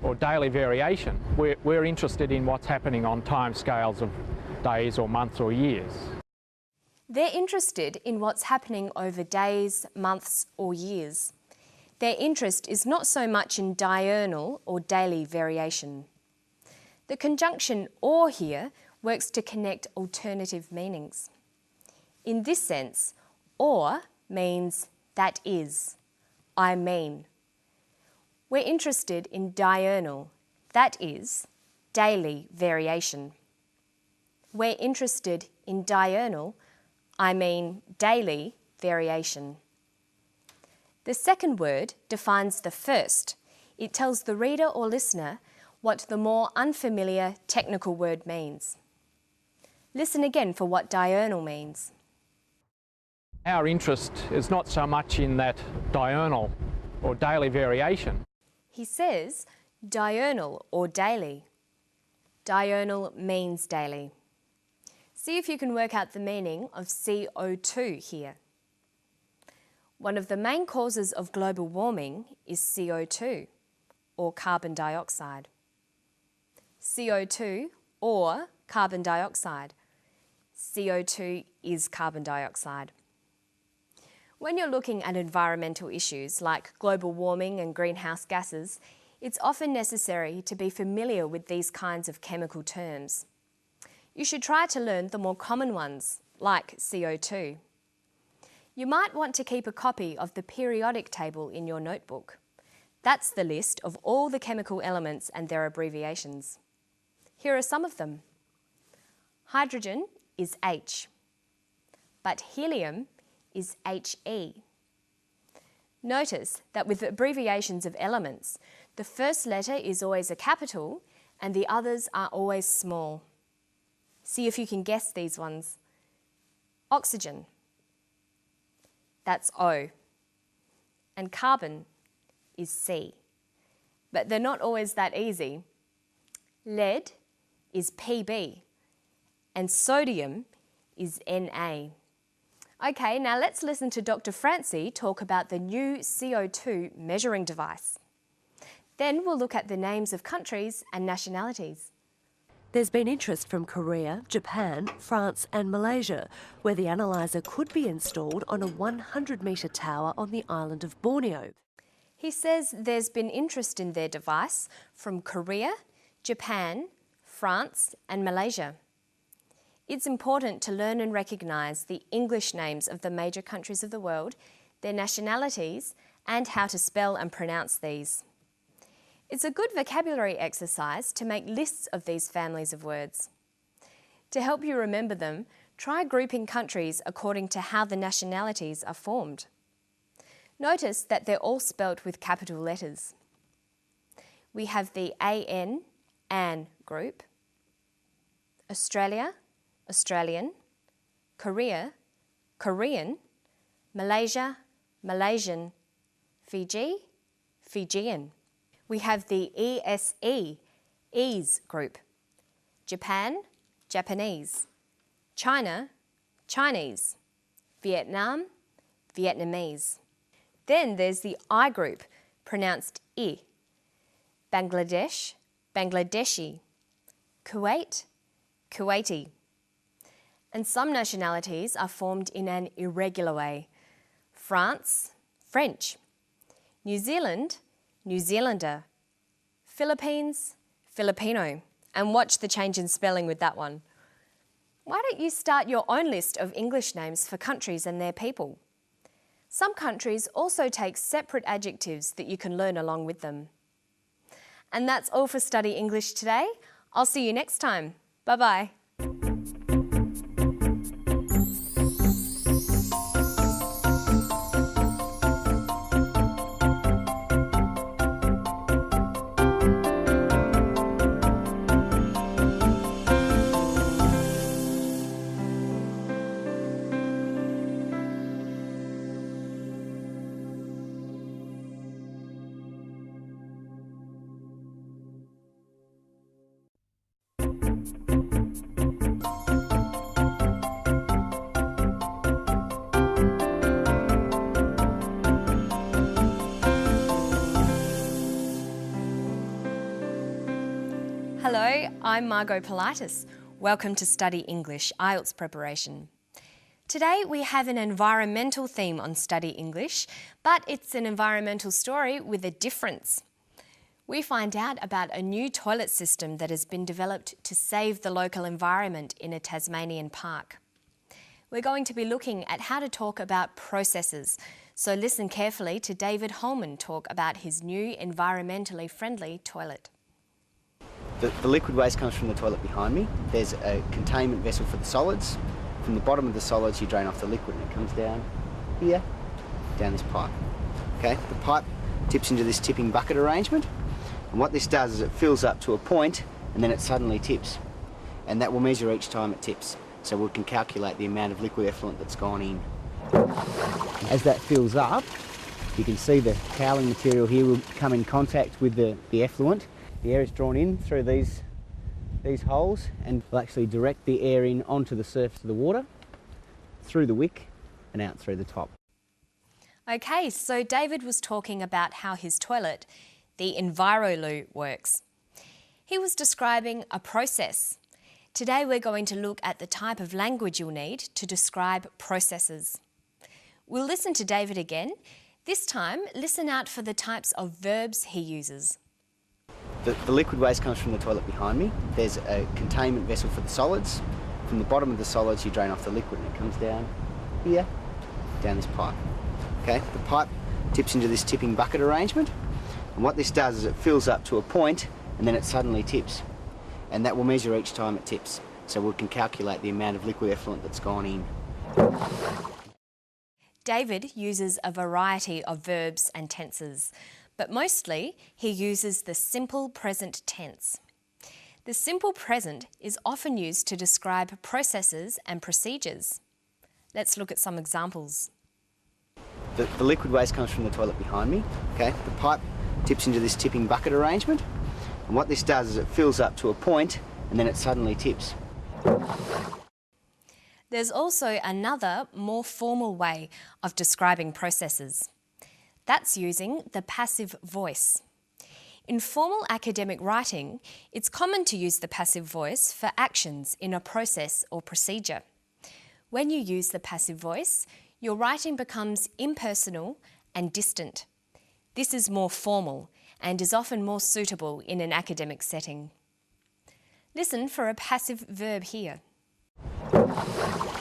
or daily variation, we're interested in what's happening on time scales of days or months or years. They're interested in what's happening over days, months or years. Their interest is not so much in diurnal or daily variation. The conjunction or here works to connect alternative meanings. In this sense, or means that is, I mean. We're interested in diurnal, that is, daily variation. We're interested in diurnal, I mean daily variation. The second word defines the first. It tells the reader or listener what the more unfamiliar technical word means. Listen again for what diurnal means. Our interest is not so much in that diurnal or daily variation. He says diurnal or daily. Diurnal means daily. See if you can work out the meaning of CO2 here. One of the main causes of global warming is CO2, or carbon dioxide. CO2 or carbon dioxide. CO2 is carbon dioxide. When you're looking at environmental issues like global warming and greenhouse gases, it's often necessary to be familiar with these kinds of chemical terms. You should try to learn the more common ones, like CO2. You might want to keep a copy of the periodic table in your notebook. That's the list of all the chemical elements and their abbreviations. Here are some of them. Hydrogen is H, but helium is He. Notice that with abbreviations of elements, the first letter is always a capital and the others are always small. See if you can guess these ones. Oxygen, that's O, and carbon is C. But they're not always that easy. Lead is Pb, and sodium is Na. Okay, now let's listen to Dr. Francie talk about the new CO2 measuring device. Then we'll look at the names of countries and nationalities. There's been interest from Korea, Japan, France and Malaysia, where the analyser could be installed on a 100-metre tower on the island of Borneo. He says there's been interest in their device from Korea, Japan, France and Malaysia. It's important to learn and recognise the English names of the major countries of the world, their nationalities and how to spell and pronounce these. It's a good vocabulary exercise to make lists of these families of words. To help you remember them, try grouping countries according to how the nationalities are formed. Notice that they're all spelt with capital letters. We have the AN group, Australia, Australian, Korea, Korean, Malaysia, Malaysian, Fiji, Fijian. We have the ESE group, Japan, Japanese, China, Chinese, Vietnam, Vietnamese. Then there's the I group, pronounced I, Bangladesh, Bangladeshi, Kuwait, Kuwaiti. And some nationalities are formed in an irregular way. France, French, New Zealand, New Zealander, Philippines, Filipino. And watch the change in spelling with that one. Why don't you start your own list of English names for countries and their people? Some countries also take separate adjectives that you can learn along with them. And that's all for Study English today. I'll see you next time. Bye-bye. Hello, I'm Margot Politis. Welcome to Study English IELTS Preparation. Today we have an environmental theme on Study English, but it's an environmental story with a difference. We find out about a new toilet system that has been developed to save the local environment in a Tasmanian park. We're going to be looking at how to talk about processes, so listen carefully to David Holman talk about his new environmentally friendly toilet. The liquid waste comes from the toilet behind me. There's a containment vessel for the solids. From the bottom of the solids you drain off the liquid and it comes down here, down this pipe. Okay, the pipe tips into this tipping bucket arrangement, and what this does is it fills up to a point and then it suddenly tips, and that will measure each time it tips, so we can calculate the amount of liquid effluent that's gone in. As that fills up, you can see the cowling material here will come in contact with the effluent. The air is drawn in through these holes and will actually direct the air in onto the surface of the water, through the wick and out through the top. Okay, so David was talking about how his toilet, the EnviroLoo, works. He was describing a process. Today we're going to look at the type of language you'll need to describe processes. We'll listen to David again. This time, listen out for the types of verbs he uses. The liquid waste comes from the toilet behind me. There's a containment vessel for the solids. From the bottom of the solids you drain off the liquid and it comes down here, down this pipe. Okay, the pipe tips into this tipping bucket arrangement, and what this does is it fills up to a point and then it suddenly tips, and that will measure each time it tips, so we can calculate the amount of liquid effluent that's gone in. David uses a variety of verbs and tenses, but mostly he uses the simple present tense. The simple present is often used to describe processes and procedures. Let's look at some examples. The liquid waste comes from the toilet behind me. Okay, the pipe tips into this tipping bucket arrangement, and what this does is it fills up to a point and then it suddenly tips. There's also another, more formal way of describing processes. That's using the passive voice. In formal academic writing, it's common to use the passive voice for actions in a process or procedure. When you use the passive voice, your writing becomes impersonal and distant. This is more formal and is often more suitable in an academic setting. Listen for a passive verb here.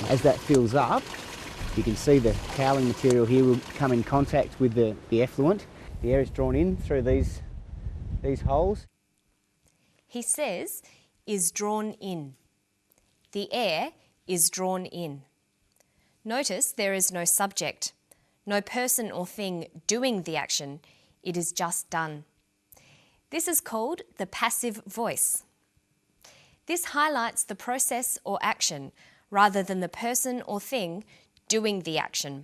As that fills up, you can see the cowling material here will come in contact with the effluent. The air is drawn in through these holes. He says, is drawn in. The air is drawn in. Notice there is no subject, no person or thing doing the action. It is just done. This is called the passive voice. This highlights the process or action rather than the person or thing doing the action.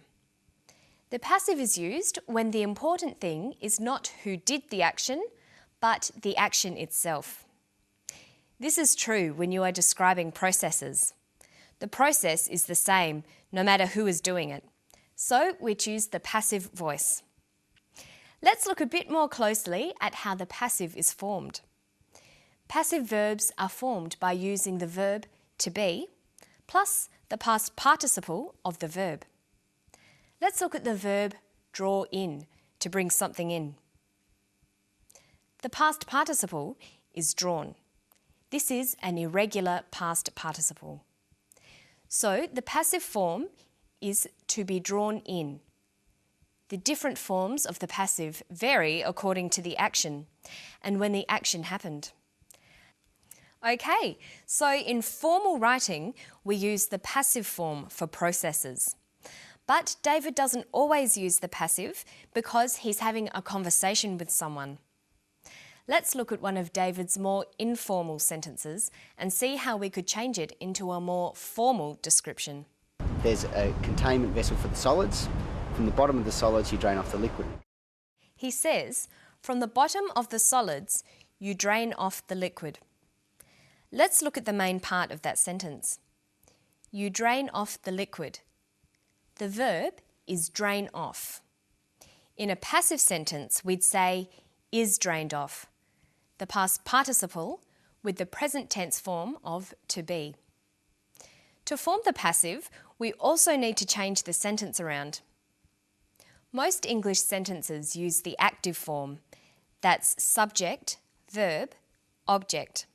The passive is used when the important thing is not who did the action, but the action itself. This is true when you are describing processes. The process is the same no matter who is doing it, so we choose the passive voice. Let's look a bit more closely at how the passive is formed. Passive verbs are formed by using the verb to be plus the past participle of the verb. Let's look at the verb draw in, to bring something in. The past participle is drawn. This is an irregular past participle. So the passive form is to be drawn in. The different forms of the passive vary according to the action and when the action happened. Okay, so in formal writing, we use the passive form for processes. But David doesn't always use the passive because he's having a conversation with someone. Let's look at one of David's more informal sentences and see how we could change it into a more formal description. There's a containment vessel for the solids. From the bottom of the solids you drain off the liquid. He says, from the bottom of the solids you drain off the liquid. Let's look at the main part of that sentence. You drain off the liquid. The verb is drain off. In a passive sentence, we'd say is drained off. The past participle with the present tense form of to be. To form the passive, we also need to change the sentence around. Most English sentences use the active form. That's subject, verb, object.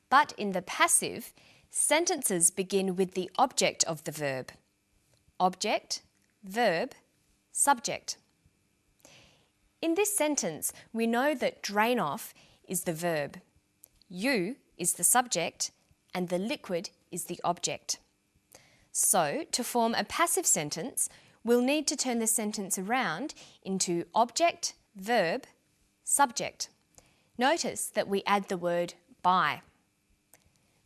But in the passive, sentences begin with the object of the verb. Object, verb, subject. In this sentence, we know that drain off is the verb, you is the subject, and the liquid is the object. So, to form a passive sentence, we'll need to turn the sentence around into object, verb, subject. Notice that we add the word by.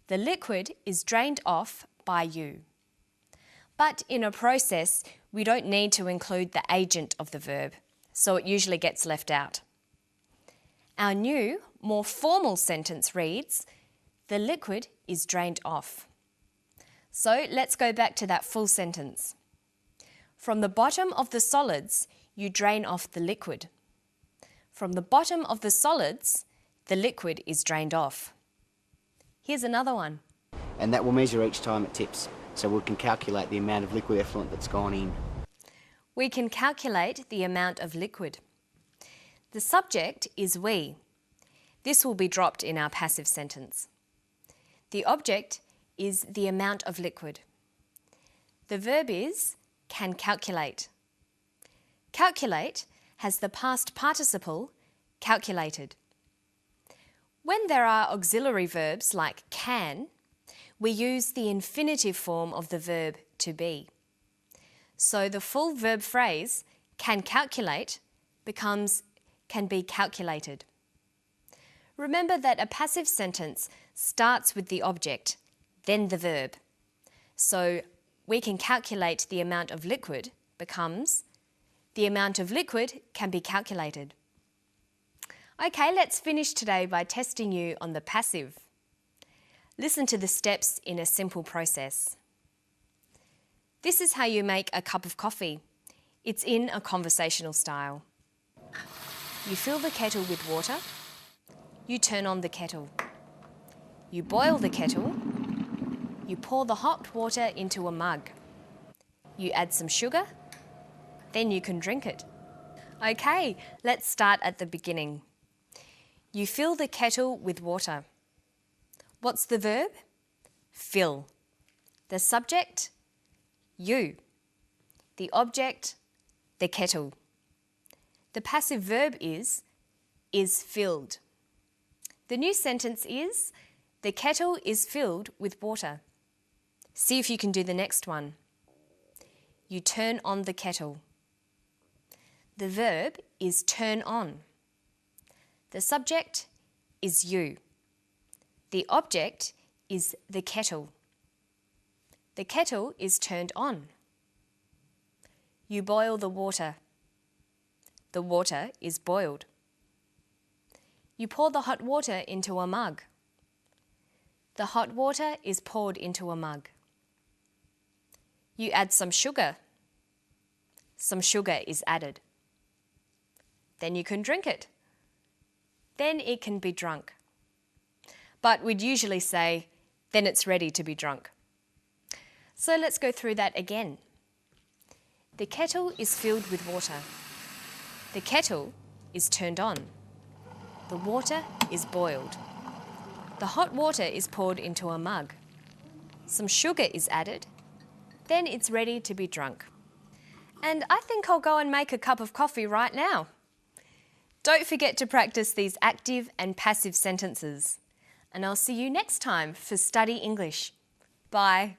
The liquid is drained off by you. But in a process, we don't need to include the agent of the verb, so it usually gets left out. Our new, more formal sentence reads, the liquid is drained off. So let's go back to that full sentence. From the bottom of the solids, you drain off the liquid. From the bottom of the solids, the liquid is drained off. Here's another one. And that will measure each time it tips, so we can calculate the amount of liquid effluent that's gone in. We can calculate the amount of liquid. The subject is we. This will be dropped in our passive sentence. The object is the amount of liquid. The verb is can calculate. Calculate has the past participle calculated. When there are auxiliary verbs like can, we use the infinitive form of the verb to be. So the full verb phrase can calculate becomes can be calculated. Remember that a passive sentence starts with the object, then the verb. So we can calculate the amount of liquid becomes the amount of liquid can be calculated. Okay, let's finish today by testing you on the passive. Listen to the steps in a simple process. This is how you make a cup of coffee. It's in a conversational style. You fill the kettle with water. You turn on the kettle. You boil the kettle. You pour the hot water into a mug. You add some sugar. Then you can drink it. Okay, let's start at the beginning. You fill the kettle with water. What's the verb? Fill. The subject? You. The object? The kettle. The passive verb is filled. The new sentence is, the kettle is filled with water. See if you can do the next one. You turn on the kettle. The verb is turn on. The subject is you. The object is the kettle. The kettle is turned on. You boil the water. The water is boiled. You pour the hot water into a mug. The hot water is poured into a mug. You add some sugar. Some sugar is added. Then you can drink it. Then it can be drunk. But we'd usually say, then it's ready to be drunk. So let's go through that again. The kettle is filled with water. The kettle is turned on. The water is boiled. The hot water is poured into a mug. Some sugar is added. Then it's ready to be drunk. And I think I'll go and make a cup of coffee right now. Don't forget to practice these active and passive sentences. And I'll see you next time for Study English. Bye.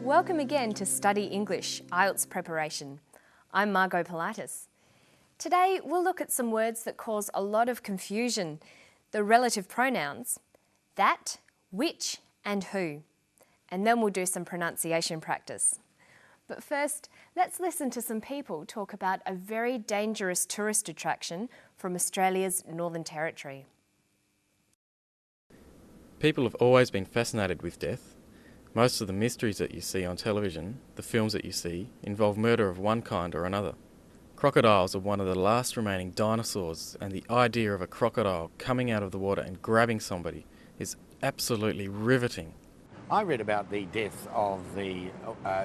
Welcome again to Study English IELTS Preparation. I'm Margot Pilatus. Today we'll look at some words that cause a lot of confusion, the relative pronouns, that, which and who. And then we'll do some pronunciation practice. But first, let's listen to some people talk about a very dangerous tourist attraction from Australia's Northern Territory. People have always been fascinated with death. Most of the mysteries that you see on television, the films that you see, involve murder of one kind or another. Crocodiles are one of the last remaining dinosaurs, and the idea of a crocodile coming out of the water and grabbing somebody is absolutely riveting. I read about the death of the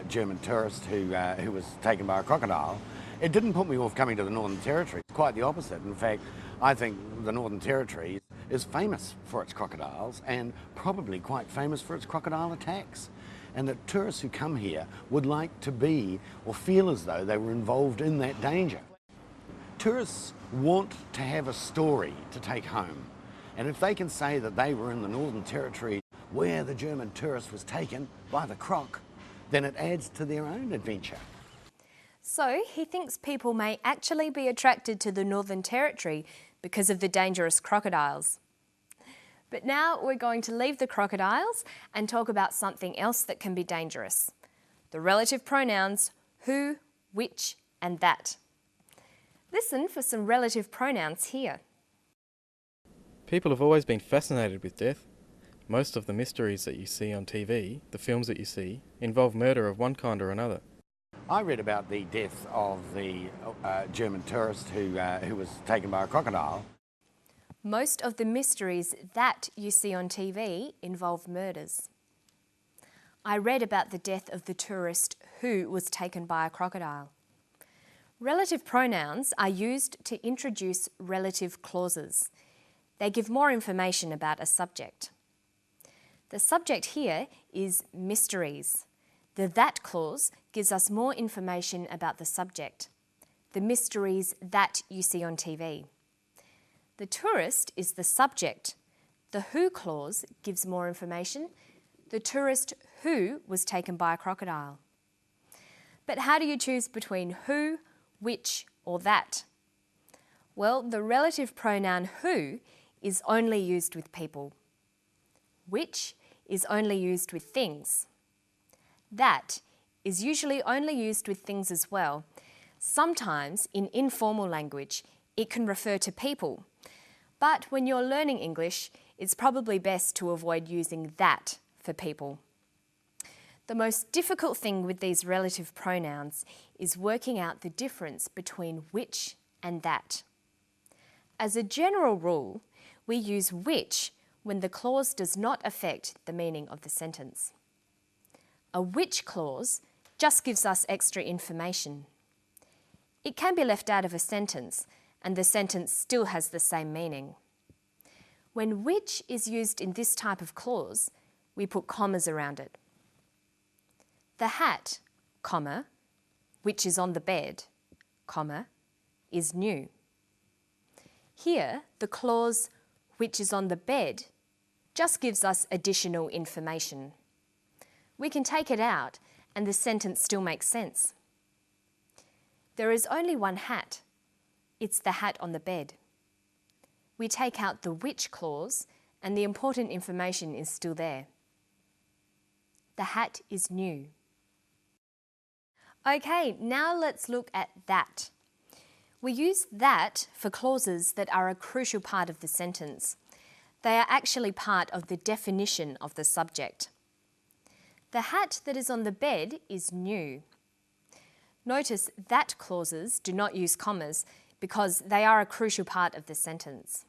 German tourist who was taken by a crocodile. It didn't put me off coming to the Northern Territory. Quite the opposite. In fact, I think the Northern Territory is famous for its crocodiles and probably quite famous for its crocodile attacks. And that tourists who come here would like to be or feel as though they were involved in that danger. Tourists want to have a story to take home. And if they can say that they were in the Northern Territory where the German tourist was taken by the croc, then it adds to their own adventure. So he thinks people may actually be attracted to the Northern Territory because of the dangerous crocodiles. But now we're going to leave the crocodiles and talk about something else that can be dangerous. The relative pronouns who, which and that. Listen for some relative pronouns here. People have always been fascinated with death. Most of the mysteries that you see on TV, the films that you see, involve murder of one kind or another. I read about the death of the German tourist who was taken by a crocodile. Most of the mysteries that you see on TV involve murders. I read about the death of the tourist who was taken by a crocodile. Relative pronouns are used to introduce relative clauses. They give more information about a subject. The subject here is mysteries. The that clause gives us more information about the subject. The mysteries that you see on TV. The tourist is the subject. The who clause gives more information. The tourist who was taken by a crocodile. But how do you choose between who, which or that? Well, the relative pronoun who is only used with people. Which is only used with things. That is usually only used with things as well. Sometimes, in informal language, it can refer to people. But when you're learning English, it's probably best to avoid using that for people. The most difficult thing with these relative pronouns is working out the difference between which and that. As a general rule, we use which when the clause does not affect the meaning of the sentence. A which clause just gives us extra information. It can be left out of a sentence and the sentence still has the same meaning. When which is used in this type of clause, we put commas around it. The hat, comma, which is on the bed, comma, is new. Here, the clause which is on the bed just gives us additional information. We can take it out and the sentence still makes sense. There is only one hat. It's the hat on the bed. We take out the which clause and the important information is still there. The hat is new. Okay, now let's look at that. We use that for clauses that are a crucial part of the sentence. They are actually part of the definition of the subject. The hat that is on the bed is new. Notice that clauses do not use commas because they are a crucial part of the sentence.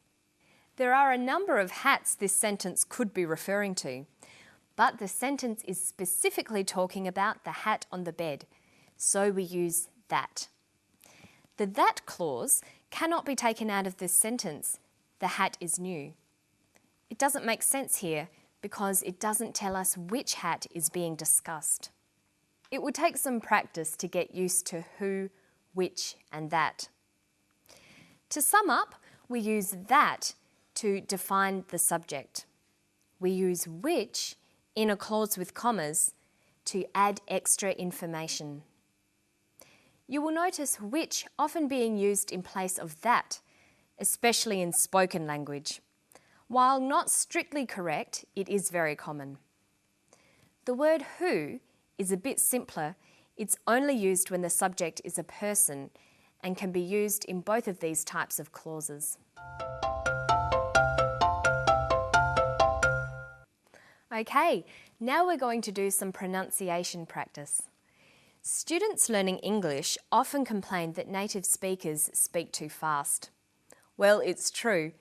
There are a number of hats this sentence could be referring to, but the sentence is specifically talking about the hat on the bed, so we use that. The that clause cannot be taken out of this sentence. The hat is new. It doesn't make sense here because it doesn't tell us which hat is being discussed. It would take some practice to get used to who, which and that. To sum up, we use that to define the subject. We use which in a clause with commas to add extra information. You will notice which often being used in place of that, especially in spoken language. While not strictly correct, it is very common. The word who is a bit simpler. It's only used when the subject is a person and can be used in both of these types of clauses. Okay, now we're going to do some pronunciation practice. Students learning English often complain that native speakers speak too fast. Well, it's true.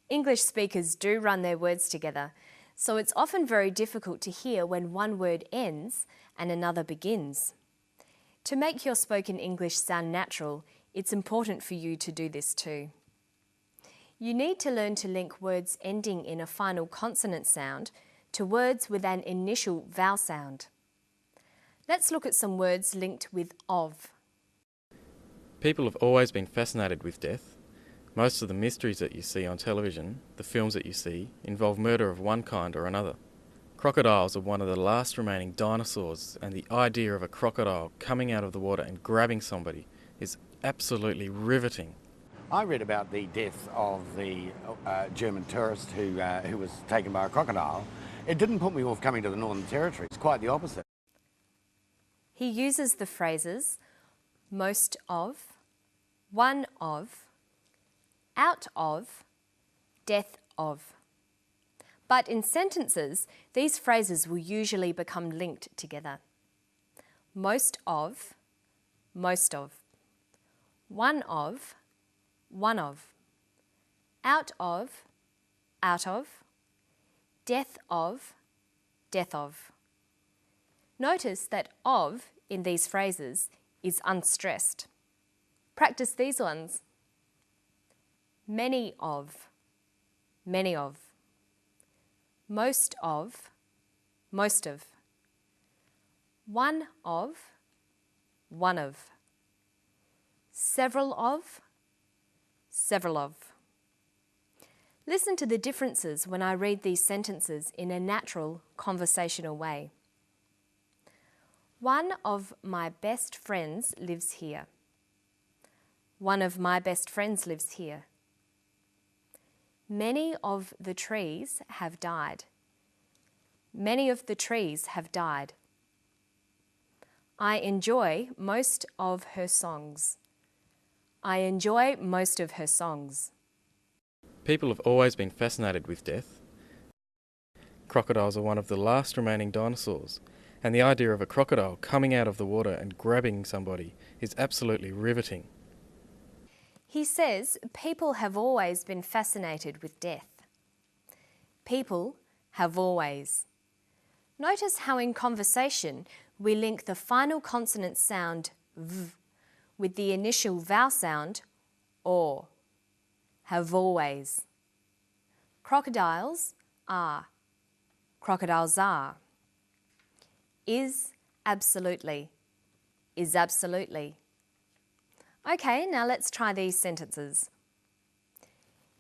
English speakers do run their words together, so it's often very difficult to hear when one word ends and another begins. To make your spoken English sound natural, it's important for you to do this too. You need to learn to link words ending in a final consonant sound to words with an initial vowel sound. Let's look at some words linked with of. People have always been fascinated with death. Most of the mysteries that you see on television, the films that you see, involve murder of one kind or another. Crocodiles are one of the last remaining dinosaurs, and the idea of a crocodile coming out of the water and grabbing somebody is absolutely riveting. I read about the death of the German tourist who was taken by a crocodile. It didn't put me off coming to the Northern Territory. It's quite the opposite. He uses the phrases most of, one of, out of, death of. But in sentences, these phrases will usually become linked together. Most of, most of. One of, one of. Out of, out of. Death of, death of. Notice that of in these phrases is unstressed. Practice these ones. Many of, many of. Most of, most of. One of, one of. Several of, several of. Listen to the differences when I read these sentences in a natural, conversational way. One of my best friends lives here. One of my best friends lives here. Many of the trees have died. Many of the trees have died. I enjoy most of her songs. I enjoy most of her songs. People have always been fascinated with death. Crocodiles are one of the last remaining dinosaurs, and the idea of a crocodile coming out of the water and grabbing somebody is absolutely riveting. He says people have always been fascinated with death. People have always. Notice how in conversation we link the final consonant sound v with the initial vowel sound or. Have always. Crocodiles are. Crocodiles are. Is absolutely. Is absolutely. Okay, now let's try these sentences.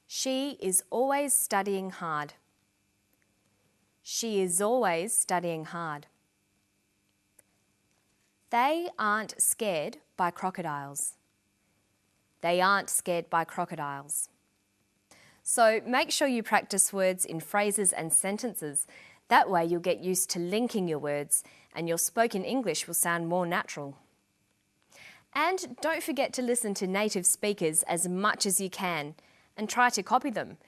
She is always studying hard. She is always studying hard. They aren't scared by crocodiles. They aren't scared by crocodiles. So make sure you practice words in phrases and sentences. That way you'll get used to linking your words and your spoken English will sound more natural. And don't forget to listen to native speakers as much as you can and try to copy them,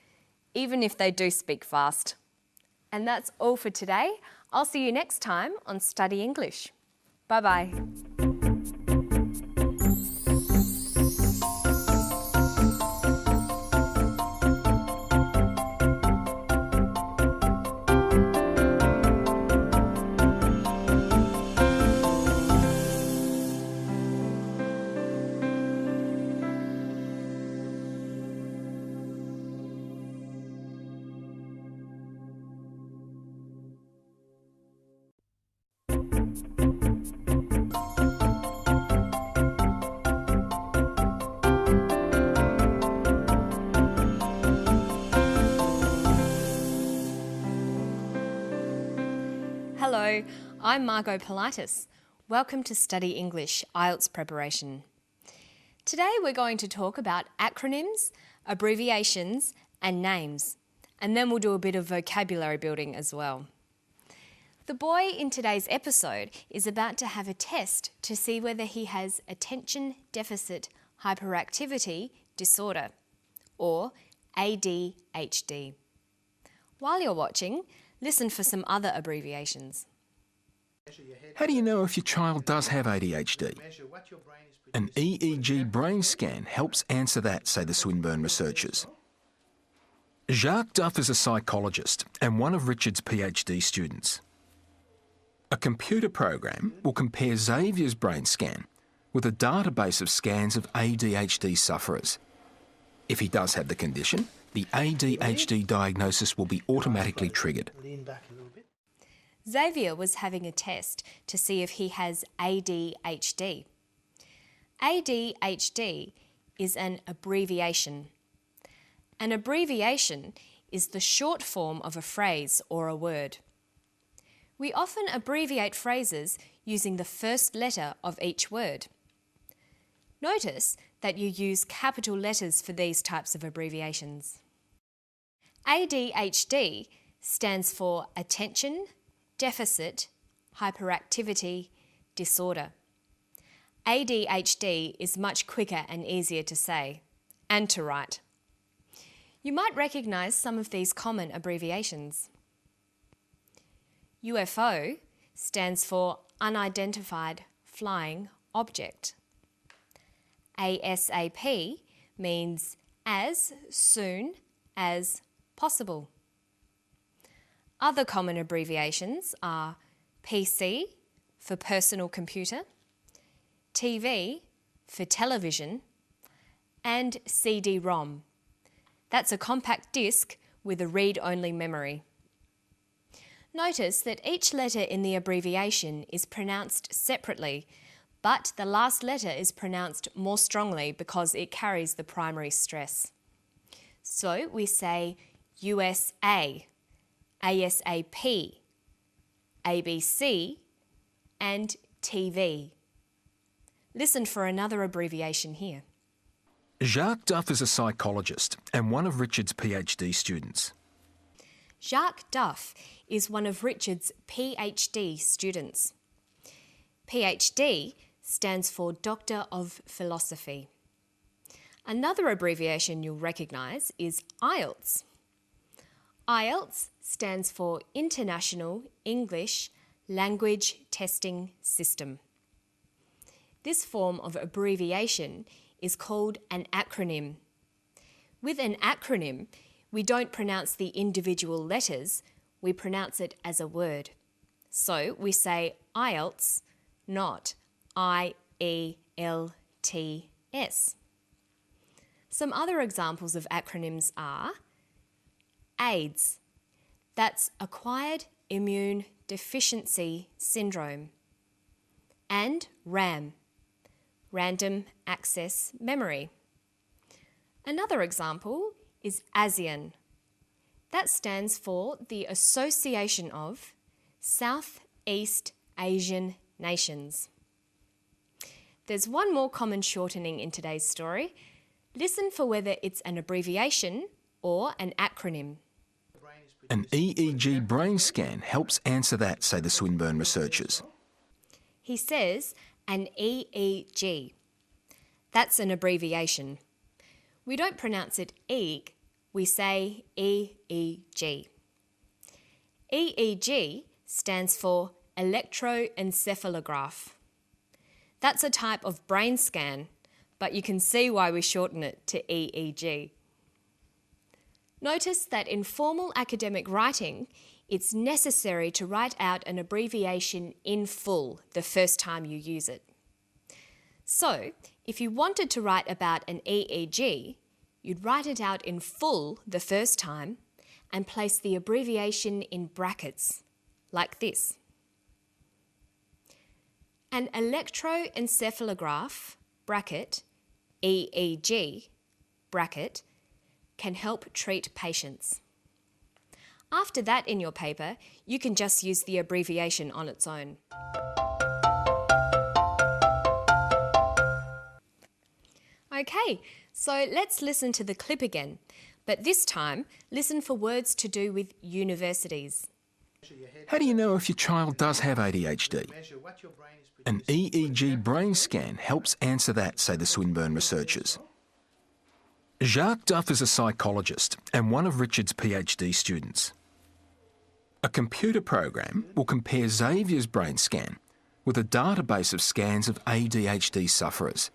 even if they do speak fast. And that's all for today. I'll see you next time on Study English. Bye-bye. Hello, I'm Margot Politis. Welcome to Study English IELTS Preparation. Today we're going to talk about acronyms, abbreviations and names, and then we'll do a bit of vocabulary building as well. The boy in today's episode is about to have a test to see whether he has attention deficit hyperactivity disorder, or ADHD. While you're watching, listen for some other abbreviations. How do you know if your child does have ADHD? An EEG brain scan helps answer that, say the Swinburne researchers. Jacques Duff is a psychologist and one of Richard's PhD students. A computer program will compare Xavier's brain scan with a database of scans of ADHD sufferers. If he does have the condition, the ADHD diagnosis will be automatically triggered. Xavier was having a test to see if he has ADHD. ADHD is an abbreviation. An abbreviation is the short form of a phrase or a word. We often abbreviate phrases using the first letter of each word. Notice that you use capital letters for these types of abbreviations. ADHD stands for Attention Deficit Hyperactivity Disorder. ADHD is much quicker and easier to say and to write. You might recognise some of these common abbreviations. UFO stands for Unidentified Flying Object. ASAP means as soon as possible. Other common abbreviations are PC for personal computer, TV for television, and CD-ROM. That's a compact disc with a read-only memory. Notice that each letter in the abbreviation is pronounced separately, but the last letter is pronounced more strongly because it carries the primary stress. So we say USA, ASAP, ABC, and TV. Listen for another abbreviation here. Jacques Duff is a psychologist and one of Richard's PhD students. Jacques Duff is one of Richard's PhD students. PhD stands for Doctor of Philosophy. Another abbreviation you'll recognise is IELTS. IELTS stands for International English Language Testing System. This form of abbreviation is called an acronym. With an acronym, we don't pronounce the individual letters, we pronounce it as a word. So we say IELTS, not IELTS. Some other examples of acronyms are AIDS, that's Acquired Immune Deficiency Syndrome, and RAM, Random Access Memory. Another example is ASEAN. That stands for the Association of Southeast Asian Nations. There's one more common shortening in today's story. Listen for whether it's an abbreviation or an acronym. An EEG brain scan helps answer that, say the Swinburne researchers. He says an EEG. That's an abbreviation. We don't pronounce it EEG, we say EEG. EEG stands for electroencephalograph. That's a type of brain scan, but you can see why we shorten it to EEG. Notice that in formal academic writing, it's necessary to write out an abbreviation in full the first time you use it. So, if you wanted to write about an EEG, you'd write it out in full the first time and place the abbreviation in brackets, like this. An electroencephalograph, bracket, EEG, bracket, can help treat patients. After that in your paper, you can just use the abbreviation on its own. Okay, so let's listen to the clip again, but this time listen for words to do with universities. How do you know if your child does have ADHD? An EEG brain scan helps answer that, say the Swinburne researchers. Jacques Duff is a psychologist and one of Richard's PhD students. A computer program will compare Xavier's brain scan with a database of scans of ADHD sufferers.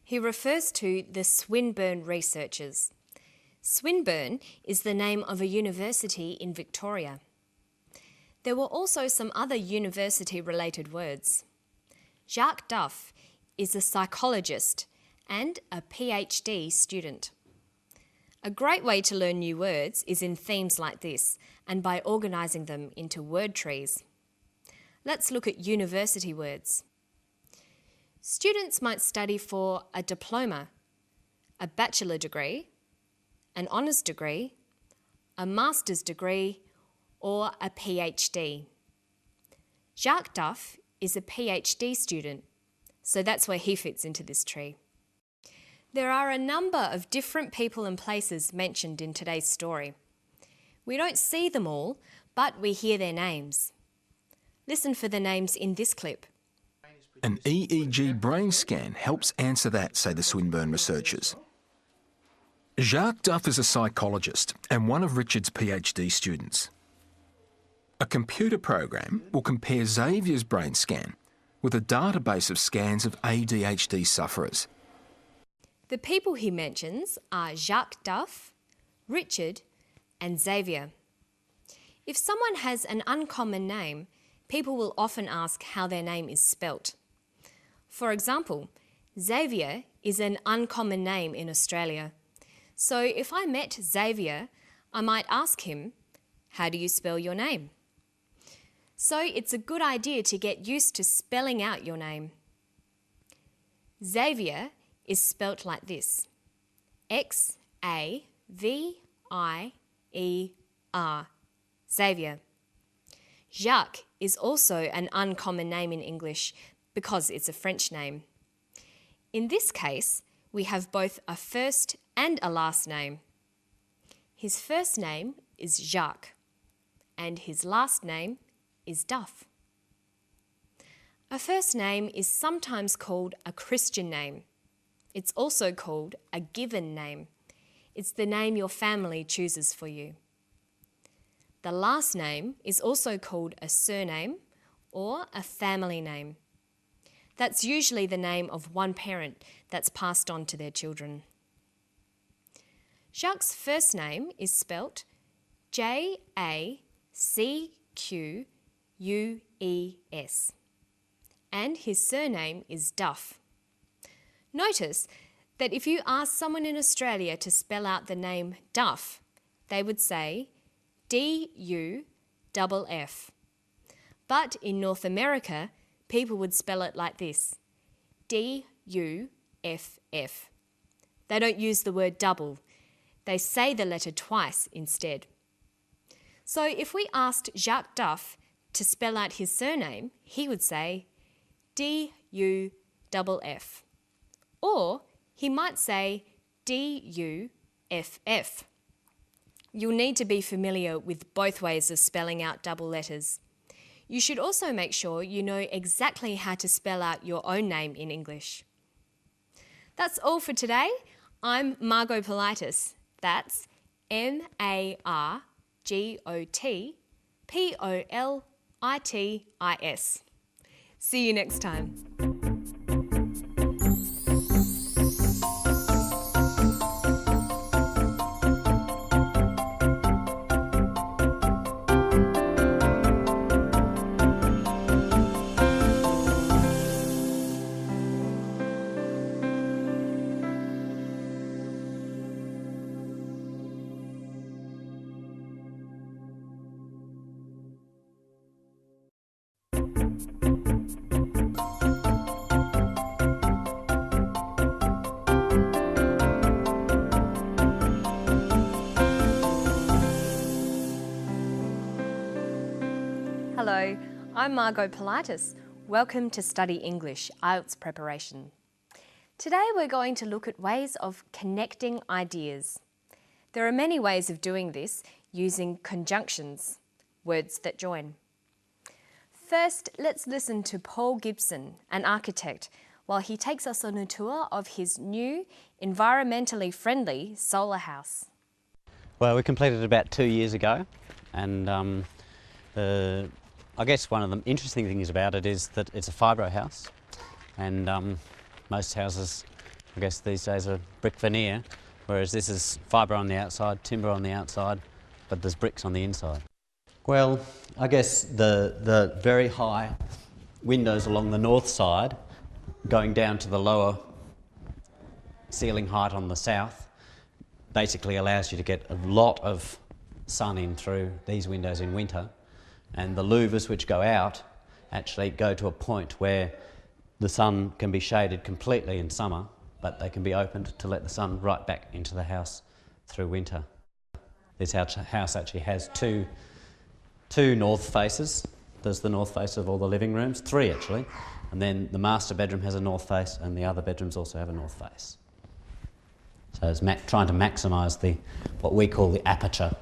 He refers to the Swinburne researchers. Swinburne is the name of a university in Victoria. There were also some other university-related words. Jacques Duff is a psychologist and a PhD student. A great way to learn new words is in themes like this and by organising them into word trees. Let's look at university words. Students might study for a diploma, a bachelor degree, an honours degree, a master's degree, or a PhD. Jacques Duff is a PhD student, so that's where he fits into this tree. There are a number of different people and places mentioned in today's story. We don't see them all, but we hear their names. Listen for the names in this clip. An EEG brain scan helps answer that, say the Swinburne researchers. Jacques Duff is a psychologist and one of Richard's PhD students. A computer program will compare Xavier's brain scan with a database of scans of ADHD sufferers. The people he mentions are Jacques Duff, Richard, and Xavier. If someone has an uncommon name, people will often ask how their name is spelt. For example, Xavier is an uncommon name in Australia. So if I met Xavier, I might ask him, how do you spell your name? So it's a good idea to get used to spelling out your name. Xavier is spelt like this: X-A-V-I-E-R, Xavier. Jacques is also an uncommon name in English because it's a French name. In this case, we have both a first and a last name. His first name is Jacques, and his last name is Duff. A first name is sometimes called a Christian name. It's also called a given name. It's the name your family chooses for you. The last name is also called a surname or a family name. That's usually the name of one parent that's passed on to their children. Jacques' first name is spelt J-A-C-Q-U-E-S, and his surname is Duff. Notice that if you ask someone in Australia to spell out the name Duff, they would say D-U-F-F. But in North America, people would spell it like this: D-U-F-F. They don't use the word double. They say the letter twice instead. So if we asked Jacques Duff to spell out his surname, he would say D-U-F-F. Or he might say D-U-F-F. You'll need to be familiar with both ways of spelling out double letters. You should also make sure you know exactly how to spell out your own name in English. That's all for today. I'm Margot Politis. That's M-A-R-G-O-T-P-O-L-I-T-I-S. See you next time. Hello, I'm Margot Politis. Welcome to Study English IELTS Preparation. Today we're going to look at ways of connecting ideas. There are many ways of doing this using conjunctions, words that join. First, let's listen to Paul Gibson, an architect, while he takes us on a tour of his new, environmentally friendly solar house. Well, we completed it about 2 years ago, and I guess one of the interesting things about it is that it's a fibro house, and most houses, I guess these days, are brick veneer, whereas this is fibre on the outside, timber on the outside, but there's bricks on the inside. Well, I guess the very high windows along the north side, going down to the lower ceiling height on the south, basically allows you to get a lot of sun in through these windows in winter, and the louvers which go out actually go to a point where the sun can be shaded completely in summer, but they can be opened to let the sun right back into the house through winter. This house actually has two north faces. There's the north face of all the living rooms, 3 actually, and then the master bedroom has a north face and the other bedrooms also have a north face. So it's trying to maximise what we call the aperture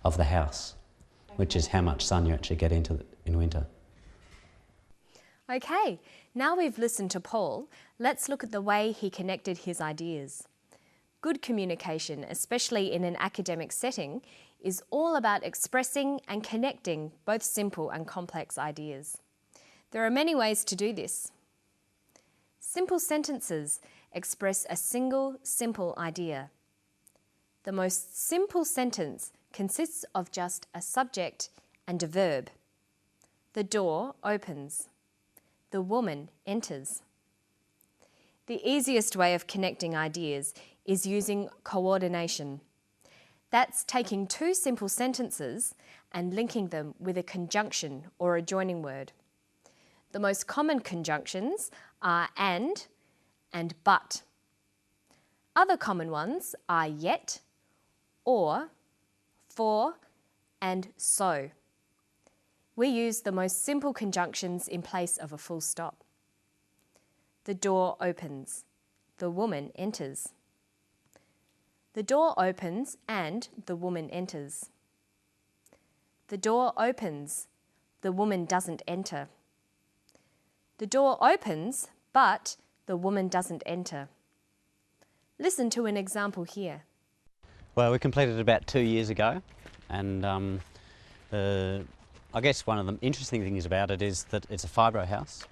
of the house, which is how much sun you actually get into in winter. Okay, now we've listened to Paul, let's look at the way he connected his ideas. Good communication, especially in an academic setting, is all about expressing and connecting both simple and complex ideas. There are many ways to do this. Simple sentences express a single, simple idea. The most simple sentence consists of just a subject and a verb. The door opens. The woman enters. The easiest way of connecting ideas is using coordination. That's taking 2 simple sentences and linking them with a conjunction or a joining word. The most common conjunctions are and but. Other common ones are yet, or, for, and so. We use the most simple conjunctions in place of a full stop. The door opens. The woman enters. The door opens and the woman enters. The door opens. The woman doesn't enter. The door opens, but the woman doesn't enter. Listen to an example here. Well, we completed it about 2 years ago, and I guess one of the interesting things about it is that it's a fibro house,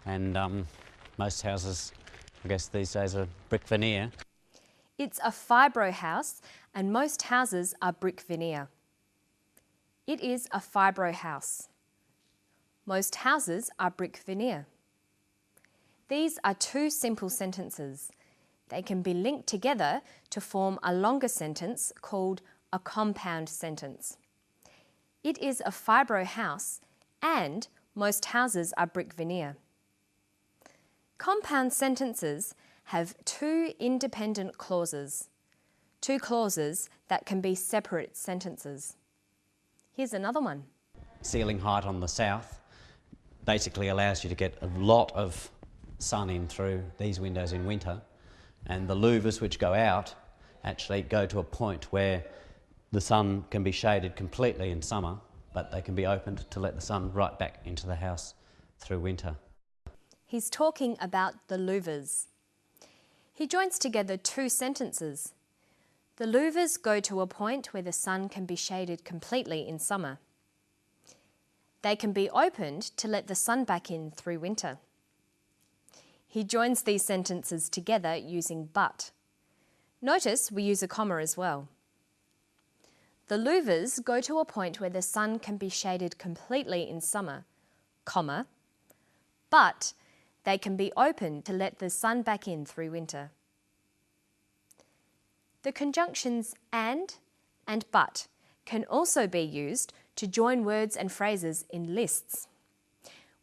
and most houses, I guess these days, are brick veneer. It's a fibro house, and most houses are brick veneer. It is a fibro house. Most houses are brick veneer. These are 2 simple sentences. They can be linked together to form a longer sentence called a compound sentence. It is a fibro house and most houses are brick veneer. Compound sentences have 2 independent clauses, 2 clauses that can be separate sentences. Here's another one. Ceiling height on the south basically allows you to get a lot of sun in through these windows in winter, and the louvers which go out actually go to a point where the sun can be shaded completely in summer, but they can be opened to let the sun right back into the house through winter. He's talking about the louvers. He joins together 2 sentences. The louvers go to a point where the sun can be shaded completely in summer. They can be opened to let the sun back in through winter. He joins these sentences together using but. Notice we use a comma as well. The louvers go to a point where the sun can be shaded completely in summer, comma, but they can be opened to let the sun back in through winter. The conjunctions and but can also be used to join words and phrases in lists.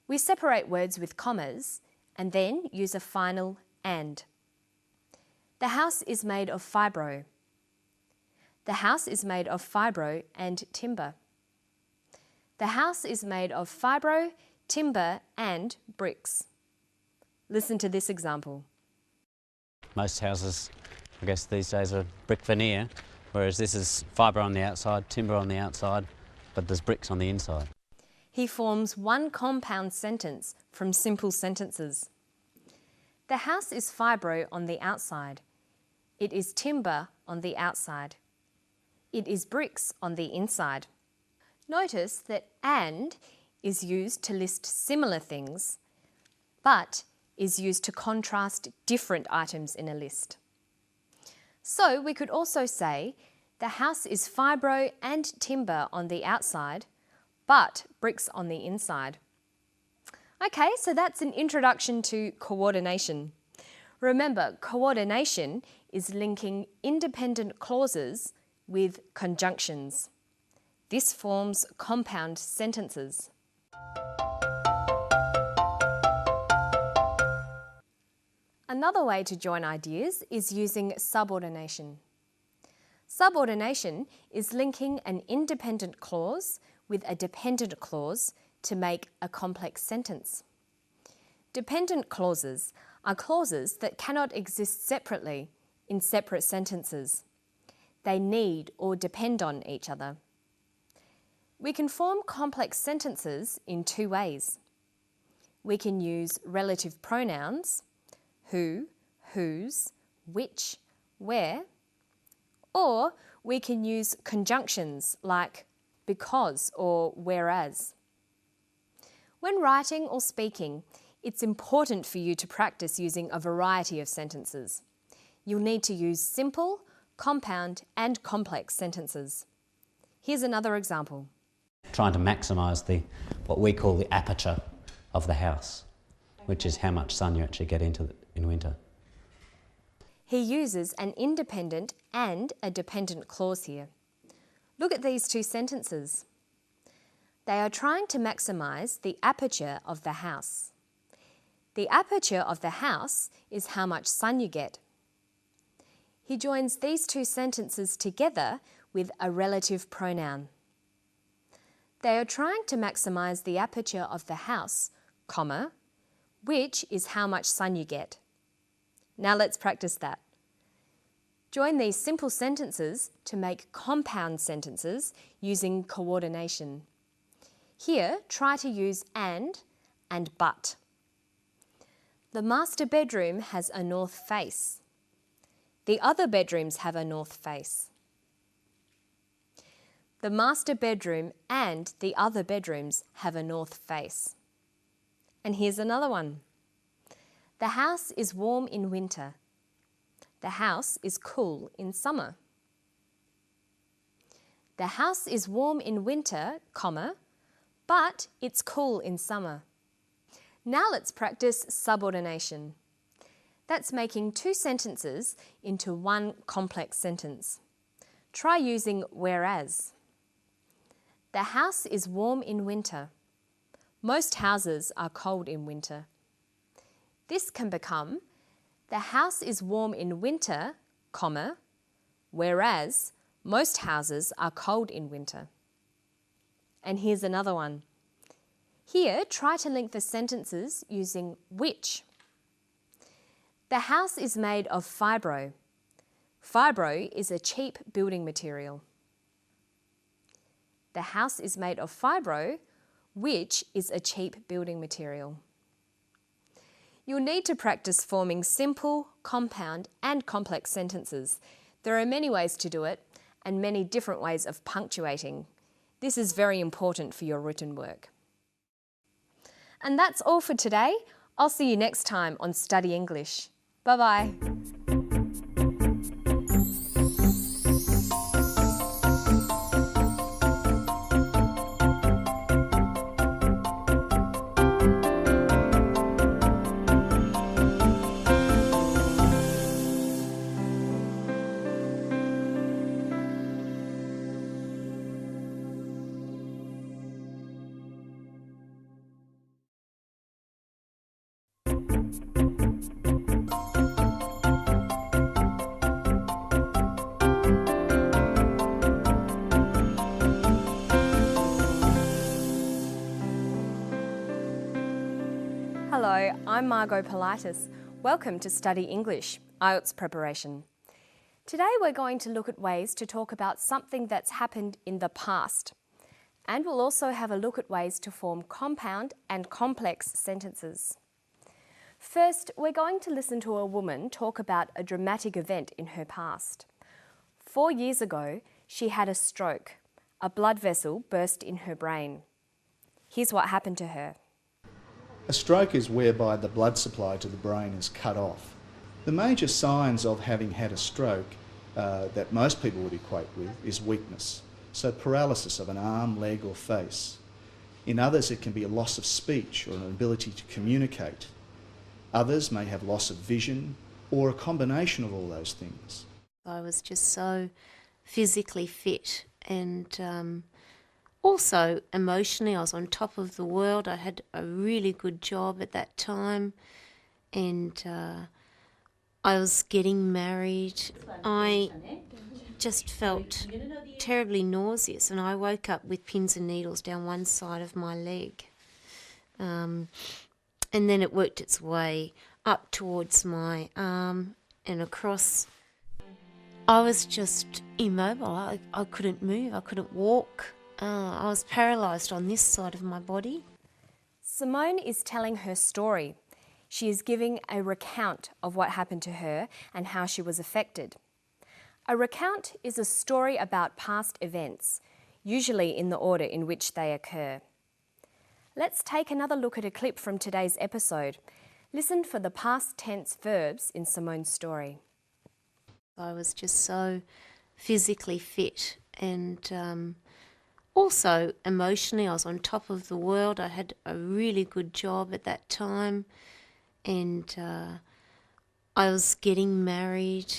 We separate words with commas and then use a final and. The house is made of fibro. The house is made of fibro and timber. The house is made of fibro, timber and bricks. Listen to this example. Most houses, I guess these days, are brick veneer, whereas this is fibre on the outside, timber on the outside, but there's bricks on the inside. He forms one compound sentence from simple sentences. The house is fibro on the outside. It is timber on the outside. It is bricks on the inside. Notice that and is used to list similar things, but is used to contrast different items in a list. So we could also say the house is fibro and timber on the outside, but bricks on the inside. Okay, so that's an introduction to coordination. Remember, coordination is linking independent clauses with conjunctions. This forms compound sentences. Another way to join ideas is using subordination. Subordination is linking an independent clause with a dependent clause to make a complex sentence. Dependent clauses are clauses that cannot exist separately in separate sentences. They need or depend on each other. We can form complex sentences in two ways. We can use relative pronouns, who, whose, which, where, or we can use conjunctions like because or whereas. When writing or speaking, it's important for you to practice using a variety of sentences. You'll need to use simple, compound and complex sentences. Here's another example. Trying to maximise what we call the aperture of the house, which is how much sun you actually get into in winter. He uses an independent and a dependent clause here. Look at these two sentences. They are trying to maximise the aperture of the house. The aperture of the house is how much sun you get. He joins these two sentences together with a relative pronoun. They are trying to maximise the aperture of the house, comma, which is how much sun you get. Now let's practice that. Join these simple sentences to make compound sentences using coordination. Here, try to use and but. The master bedroom has a north face. The other bedrooms have a north face. The master bedroom and the other bedrooms have a north face. And here's another one. The house is warm in winter. The house is cool in summer. The house is warm in winter, comma, but it's cool in summer. Now let's practice subordination. That's making two sentences into one complex sentence. Try using whereas. The house is warm in winter. Most houses are cold in winter. This can become, the house is warm in winter, comma, whereas most houses are cold in winter. And here's another one. Here, try to link the sentences using which. The house is made of fibro. Fibro is a cheap building material. The house is made of fibro, which is a cheap building material. You'll need to practice forming simple, compound and complex sentences. There are many ways to do it and many different ways of punctuating. This is very important for your written work. And that's all for today. I'll see you next time on Study English. Bye-bye. Hello, I'm Margot Politis. Welcome to Study English IELTS Preparation. Today we're going to look at ways to talk about something that's happened in the past. And we'll also have a look at ways to form compound and complex sentences. First, we're going to listen to a woman talk about a dramatic event in her past. 4 years ago, she had a stroke. A blood vessel burst in her brain. Here's what happened to her. A stroke is whereby the blood supply to the brain is cut off. The major signs of having had a stroke that most people would equate with is weakness. So paralysis of an arm, leg or face. In others it can be a loss of speech or an ability to communicate. Others may have loss of vision or a combination of all those things. I was just so physically fit and also emotionally I was on top of the world. I had a really good job at that time and I was getting married. I just felt terribly nauseous and I woke up with pins and needles down one side of my leg. And then it worked its way up towards my arm and across. I was just immobile. I couldn't move, I couldn't walk. I was paralysed on this side of my body. Simone is telling her story. She is giving a recount of what happened to her and how she was affected. A recount is a story about past events, usually in the order in which they occur. Let's take another look at a clip from today's episode. Listen for the past tense verbs in Simone's story. I was just so physically fit and also emotionally I was on top of the world. I had a really good job at that time and I was getting married.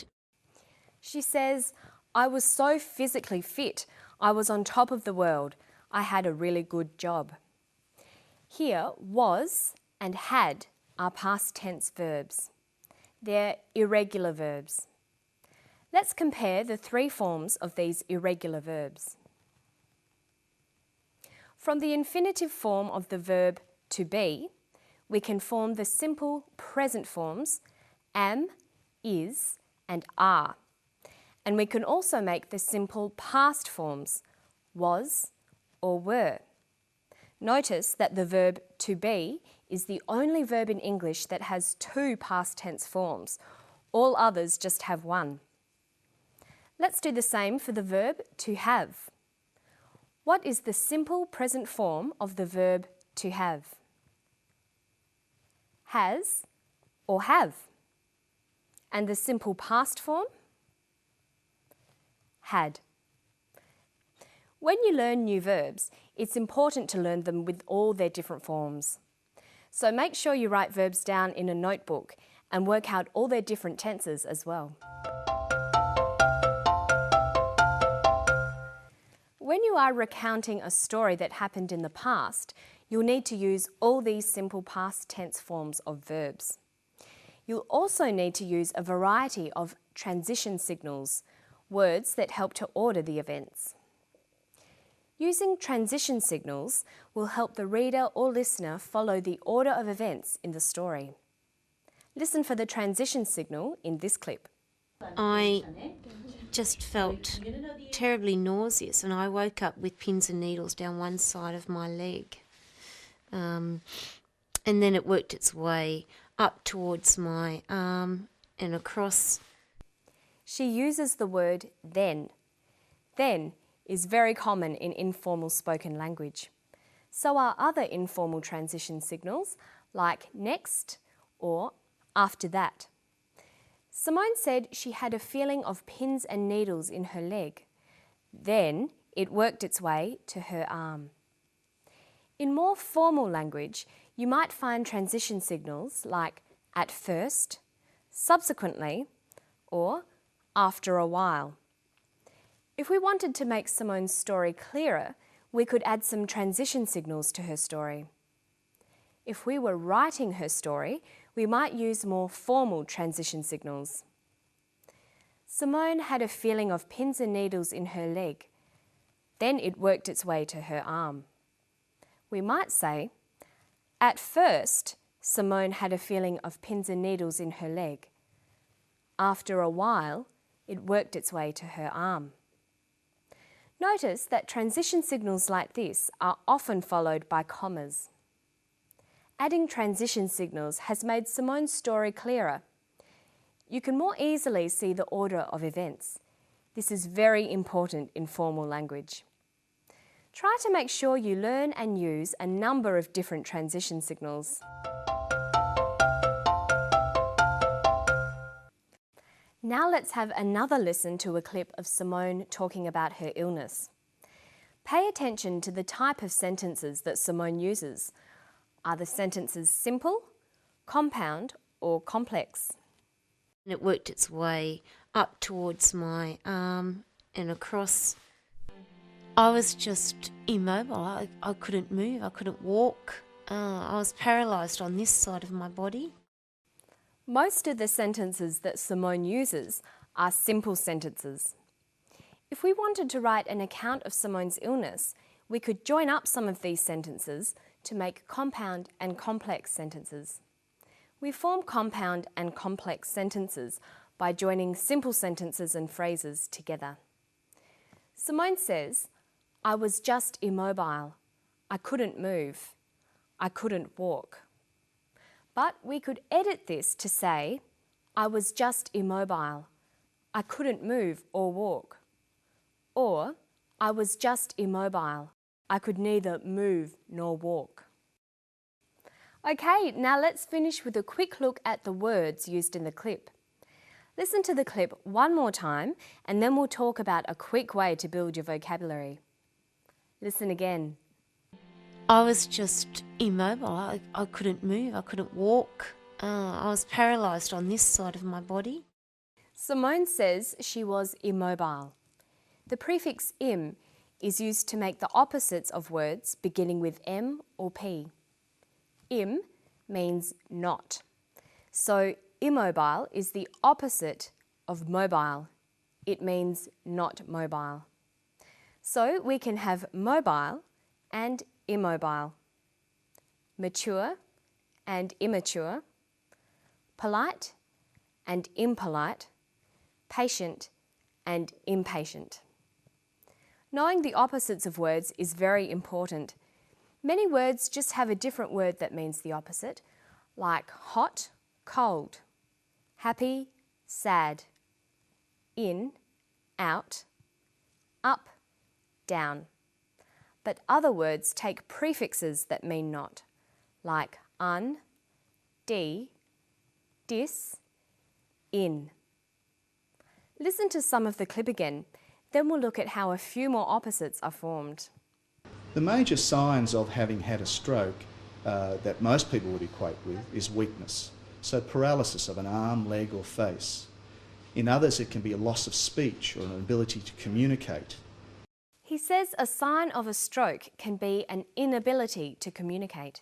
She says, I was so physically fit. I was on top of the world. I had a really good job. Here, was and had are past tense verbs. They're irregular verbs. Let's compare the three forms of these irregular verbs. From the infinitive form of the verb to be, we can form the simple present forms am, is, and are. And we can also make the simple past forms was or were. Notice that the verb to be is the only verb in English that has two past tense forms. All others just have one. Let's do the same for the verb to have. What is the simple present form of the verb to have? Has or have. And the simple past form? Had. When you learn new verbs, it's important to learn them with all their different forms. So make sure you write verbs down in a notebook and work out all their different tenses as well. When you are recounting a story that happened in the past, you'll need to use all these simple past tense forms of verbs. You'll also need to use a variety of transition signals, words that help to order the events. Using transition signals will help the reader or listener follow the order of events in the story. Listen for the transition signal in this clip. I just felt terribly nauseous and I woke up with pins and needles down one side of my leg. And then it worked its way up towards my arm and across. She uses the word then. Then is very common in informal spoken language. So are other informal transition signals like next or after that. Simone said she had a feeling of pins and needles in her leg. Then it worked its way to her arm. In more formal language, you might find transition signals like at first, subsequently, or after a while. If we wanted to make Simone's story clearer, we could add some transition signals to her story. If we were writing her story, we might use more formal transition signals. Simone had a feeling of pins and needles in her leg. Then it worked its way to her arm. We might say, at first, Simone had a feeling of pins and needles in her leg. After a while, it worked its way to her arm. Notice that transition signals like this are often followed by commas. Adding transition signals has made Simone's story clearer. You can more easily see the order of events. This is very important in formal language. Try to make sure you learn and use a number of different transition signals. Now let's have another listen to a clip of Simone talking about her illness. Pay attention to the type of sentences that Simone uses. Are the sentences simple, compound, or complex? It worked its way up towards my arm and across. I was just immobile. I couldn't move, I couldn't walk. I was paralysed on this side of my body. Most of the sentences that Simone uses are simple sentences. If we wanted to write an account of Simone's illness, we could join up some of these sentences to make compound and complex sentences. We form compound and complex sentences by joining simple sentences and phrases together. Simone says, "I was just immobile. I couldn't move. I couldn't walk." But we could edit this to say, "I was just immobile. I couldn't move or walk." Or, "I was just immobile. I could neither move nor walk." Okay, now let's finish with a quick look at the words used in the clip. Listen to the clip one more time and then we'll talk about a quick way to build your vocabulary. Listen again. I was just immobile. I couldn't move, I couldn't walk. I was paralysed on this side of my body. Simone says she was immobile. The prefix im is used to make the opposites of words beginning with M or P. Im means not. So immobile is the opposite of mobile. It means not mobile. So we can have mobile and immobile, mature and immature, polite and impolite, patient and impatient. Knowing the opposites of words is very important. Many words just have a different word that means the opposite, like hot, cold, happy, sad, in, out, up, down. But other words take prefixes that mean not, like un, dis, in. Listen to some of the clip again, then we'll look at how a few more opposites are formed. The major signs of having had a stroke that most people would equate with is weakness, so paralysis of an arm, leg or face. In others it can be a loss of speech or an ability to communicate. He says a sign of a stroke can be an inability to communicate.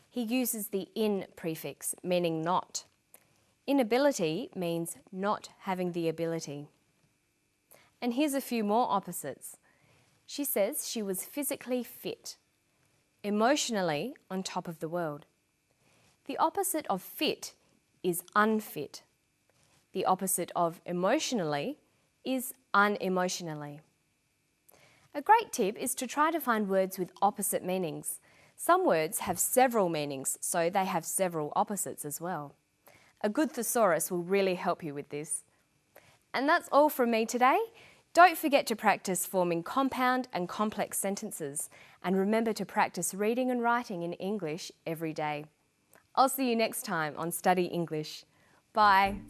He uses the in prefix, meaning not. Inability means not having the ability. And here's a few more opposites. She says she was physically fit, emotionally on top of the world. The opposite of fit is unfit. The opposite of emotionally is unemotionally. A great tip is to try to find words with opposite meanings. Some words have several meanings, so they have several opposites as well. A good thesaurus will really help you with this. And that's all from me today. Don't forget to practice forming compound and complex sentences, and remember to practice reading and writing in English every day. I'll see you next time on Study English. Bye.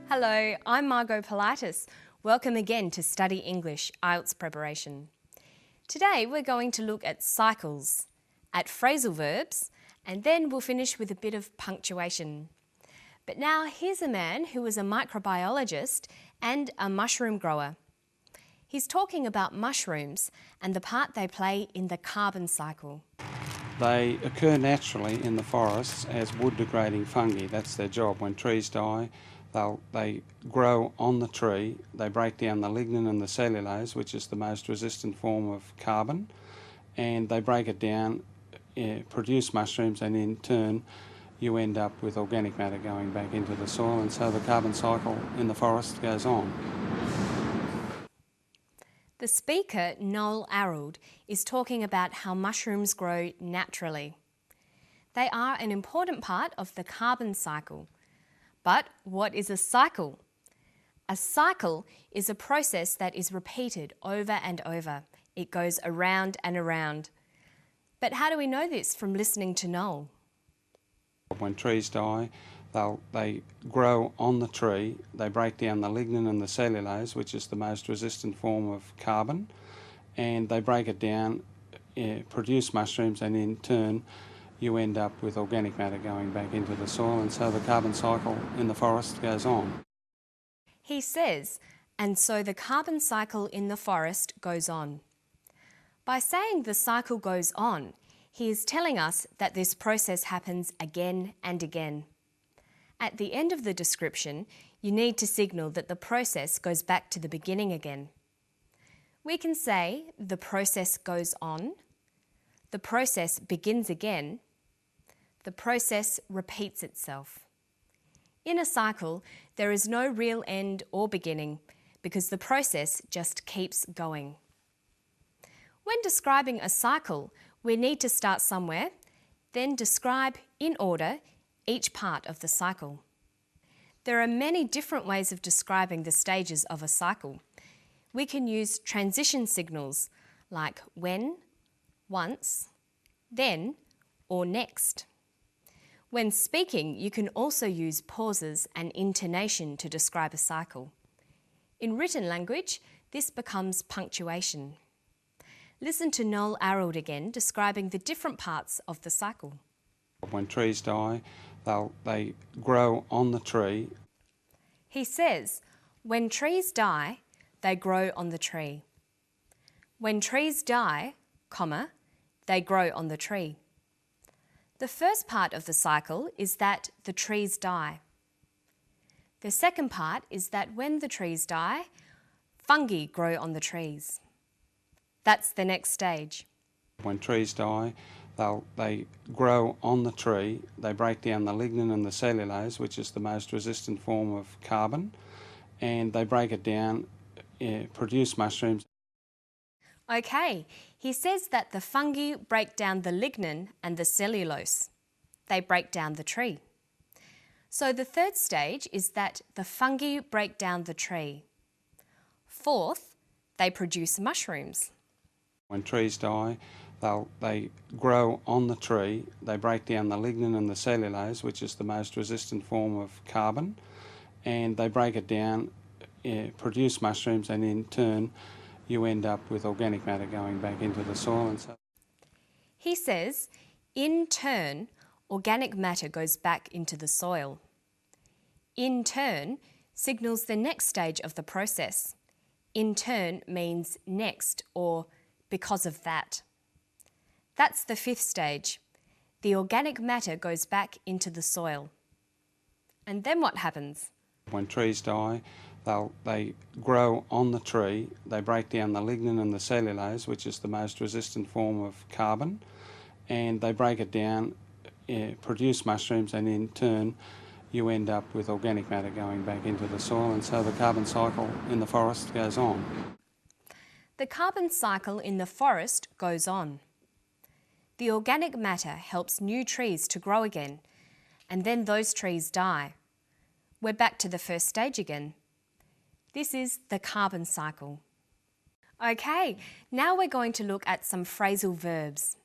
Hello, I'm Margot Pilatus. Welcome again to Study English IELTS Preparation. Today we're going to look at cycles, at phrasal verbs, and then we'll finish with a bit of punctuation. But now here's a man who was a microbiologist and a mushroom grower. He's talking about mushrooms and the part they play in the carbon cycle. They occur naturally in the forests as wood-degrading fungi. That's their job. When trees die, they grow on the tree. They break down the lignin and the cellulose, which is the most resistant form of carbon, and they break it down, produce mushrooms, and in turn you end up with organic matter going back into the soil, and so the carbon cycle in the forest goes on. The speaker, Noel Arrold, is talking about how mushrooms grow naturally. They are an important part of the carbon cycle. But what is a cycle? A cycle is a process that is repeated over and over. It goes around and around. But how do we know this from listening to Noel? When trees die, they grow on the tree. They break down the lignin and the cellulose, which is the most resistant form of carbon, and they break it down, produce mushrooms, and in turn you end up with organic matter going back into the soil, and so the carbon cycle in the forest goes on. He says, and so the carbon cycle in the forest goes on. By saying the cycle goes on, he is telling us that this process happens again and again. At the end of the description, you need to signal that the process goes back to the beginning again. We can say the process goes on, the process begins again, the process repeats itself. In a cycle, there is no real end or beginning because the process just keeps going. When describing a cycle, we need to start somewhere, then describe in order each part of the cycle. There are many different ways of describing the stages of a cycle. We can use transition signals like when, once, then, or next. When speaking, you can also use pauses and intonation to describe a cycle. In written language, this becomes punctuation. Listen to Noel Arrold again describing the different parts of the cycle. When trees die, they grow on the tree. He says, when trees die, they grow on the tree. When trees die, comma, they grow on the tree. The first part of the cycle is that the trees die. The second part is that when the trees die, fungi grow on the trees. That's the next stage. When trees die, they grow on the tree. They break down the lignin and the cellulose, which is the most resistant form of carbon, and they break it down, produce mushrooms. Okay, he says that the fungi break down the lignin and the cellulose. They break down the tree. So the third stage is that the fungi break down the tree. Fourth, they produce mushrooms. When trees die, they grow on the tree. They break down the lignin and the cellulose, which is the most resistant form of carbon, and they break it down, produce mushrooms, and in turn you end up with organic matter going back into the soil. And so he says, in turn, organic matter goes back into the soil. In turn signals the next stage of the process. In turn means next or because of that. That's the fifth stage. The organic matter goes back into the soil. And then what happens? When trees die, they grow on the tree. They break down the lignin and the cellulose, which is the most resistant form of carbon, and they break it down, produce mushrooms, and in turn you end up with organic matter going back into the soil, and so the carbon cycle in the forest goes on. The carbon cycle in the forest goes on. The organic matter helps new trees to grow again, and then those trees die. We're back to the first stage again. This is the carbon cycle. Okay, now we're going to look at some phrasal verbs.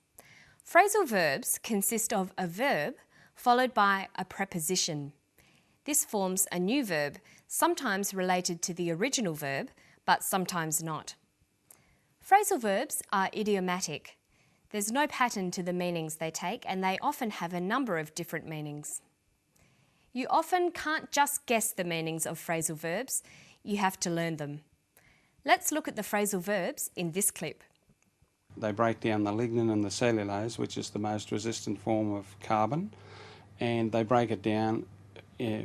Phrasal verbs consist of a verb followed by a preposition. This forms a new verb, sometimes related to the original verb, but sometimes not. Phrasal verbs are idiomatic. There's no pattern to the meanings they take, and they often have a number of different meanings. You often can't just guess the meanings of phrasal verbs, you have to learn them. Let's look at the phrasal verbs in this clip. They break down the lignin and the cellulose, which is the most resistant form of carbon, and they break it down,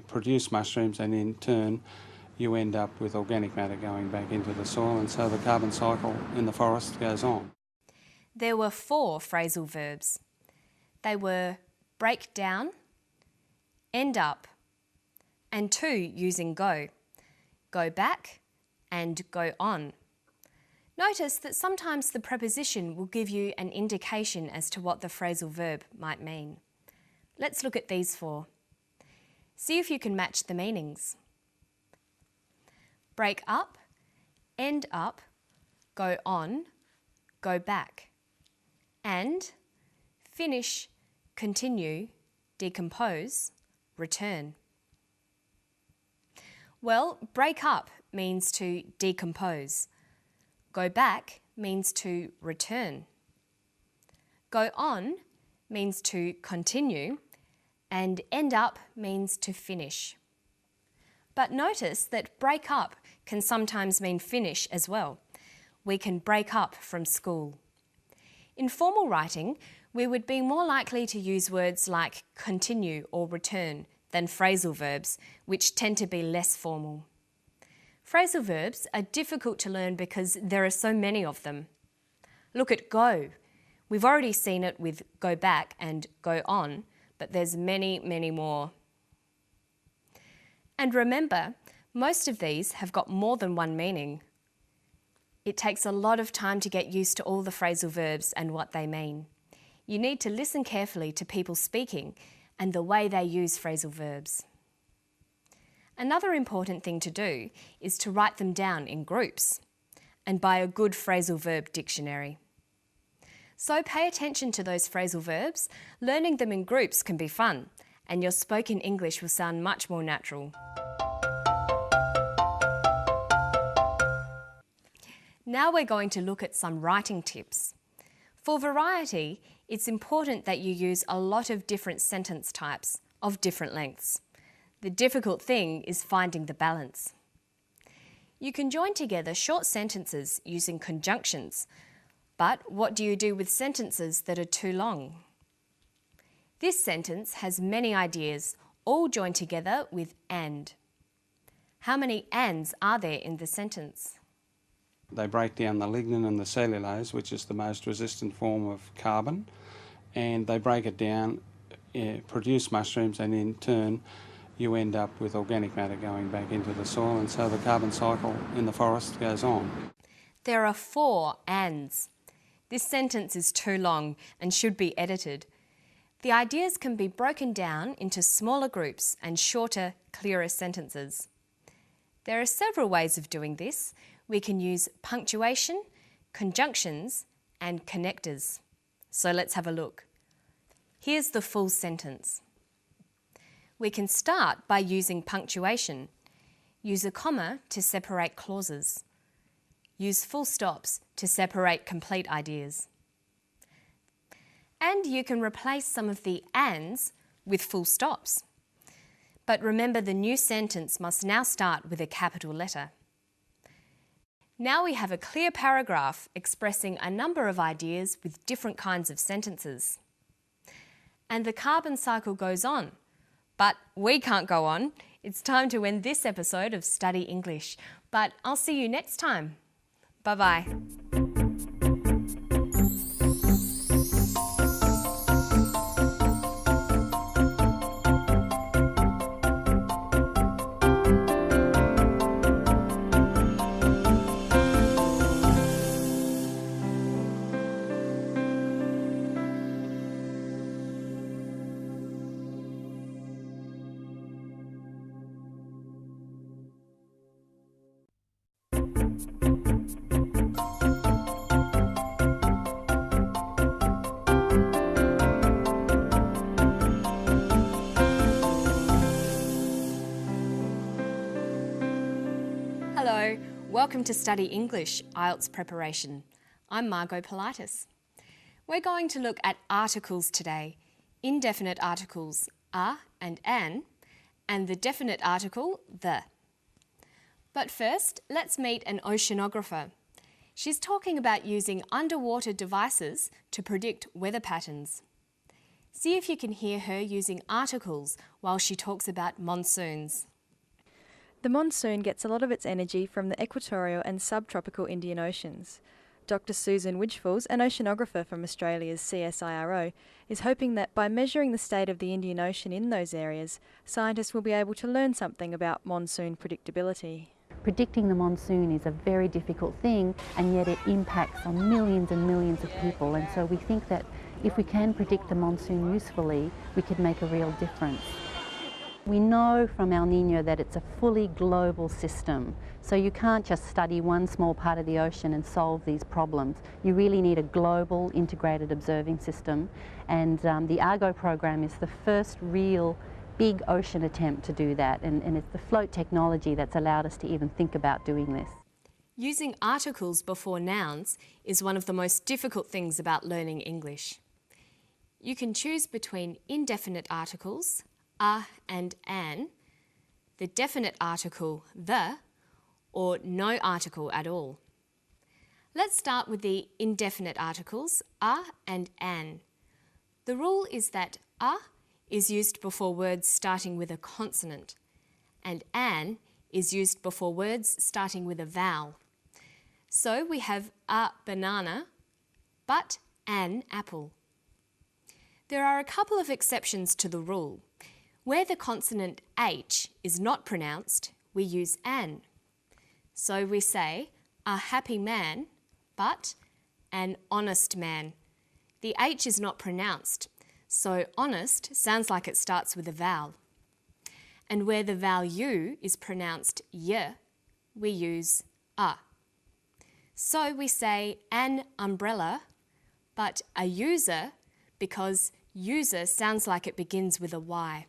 produce mushrooms, and in turn you end up with organic matter going back into the soil, and so the carbon cycle in the forest goes on. There were 4 phrasal verbs. They were break down, end up, and 2 using go back, and go on. Notice that sometimes the preposition will give you an indication as to what the phrasal verb might mean. Let's look at these 4. See if you can match the meanings. Break up, end up, go on, go back, and finish, continue, decompose, return. Well, break up means to decompose. Go back means to return. Go on means to continue, and end up means to finish. But notice that break up can sometimes mean finish as well. We can break up from school. In formal writing, we would be more likely to use words like continue or return than phrasal verbs, which tend to be less formal. Phrasal verbs are difficult to learn because there are so many of them. Look at go. We've already seen it with go back and go on, but there's many, many more. And remember, most of these have got more than one meaning. It takes a lot of time to get used to all the phrasal verbs and what they mean. You need to listen carefully to people speaking and the way they use phrasal verbs. Another important thing to do is to write them down in groups and buy a good phrasal verb dictionary. So pay attention to those phrasal verbs. Learning them in groups can be fun, and your spoken English will sound much more natural. Now we're going to look at some writing tips. For variety, it's important that you use a lot of different sentence types of different lengths. The difficult thing is finding the balance. You can join together short sentences using conjunctions, but what do you do with sentences that are too long? This sentence has many ideas, all joined together with and. How many ands are there in the sentence? They break down the lignin and the cellulose, which is the most resistant form of carbon, and they break it down, produce mushrooms, and in turn you end up with organic matter going back into the soil, and so the carbon cycle in the forest goes on. There are 4 ands. This sentence is too long and should be edited. The ideas can be broken down into smaller groups and shorter, clearer sentences. There are several ways of doing this. We can use punctuation, conjunctions, and connectors. So let's have a look. Here's the full sentence. We can start by using punctuation. Use a comma to separate clauses. Use full stops to separate complete ideas. And you can replace some of the ands with full stops. But remember, the new sentence must now start with a capital letter. Now we have a clear paragraph expressing a number of ideas with different kinds of sentences. And the carbon cycle goes on. But we can't go on. It's time to end this episode of Study English. But I'll see you next time. Bye-bye. Hello, welcome to Study English IELTS Preparation. I'm Margot Politis. We're going to look at articles today, indefinite articles a and an, and the definite article the. But first, let's meet an oceanographer. She's talking about using underwater devices to predict weather patterns. See if you can hear her using articles while she talks about monsoons. The monsoon gets a lot of its energy from the equatorial and subtropical Indian Oceans. Dr. Susan Widgefalls, an oceanographer from Australia's CSIRO, is hoping that by measuring the state of the Indian Ocean in those areas, scientists will be able to learn something about monsoon predictability. Predicting the monsoon is a very difficult thing, and yet it impacts on millions and millions of people, and so we think that if we can predict the monsoon usefully, we could make a real difference. We know from El Niño that it's a fully global system, so you can't just study one small part of the ocean and solve these problems. You really need a global integrated observing system, and the Argo program is the first real big ocean attempt to do that, and it's the float technology that's allowed us to even think about doing this. Using articles before nouns is one of the most difficult things about learning English. You can choose between indefinite articles, a and an, the definite article the, or no article at all. Let's start with the indefinite articles a and an. The rule is that a is used before words starting with a consonant, and an is used before words starting with a vowel. So we have a banana, but an apple. There are a couple of exceptions to the rule. Where the consonant H is not pronounced, we use an. So we say a happy man, but an honest man. The H is not pronounced, so honest sounds like it starts with a vowel. And where the vowel U is pronounced y, we use a. So we say an umbrella, but a user, because user sounds like it begins with a Y.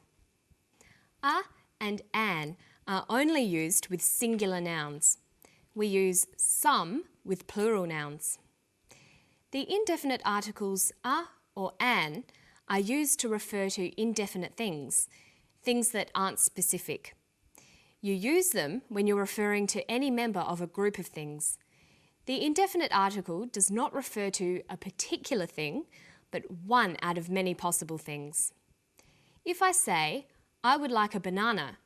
A and an are only used with singular nouns. We use some with plural nouns. The indefinite articles a or an are used to refer to indefinite things, things that aren't specific. You use them when you're referring to any member of a group of things. The indefinite article does not refer to a particular thing, but one out of many possible things. If I say, I would like a banana,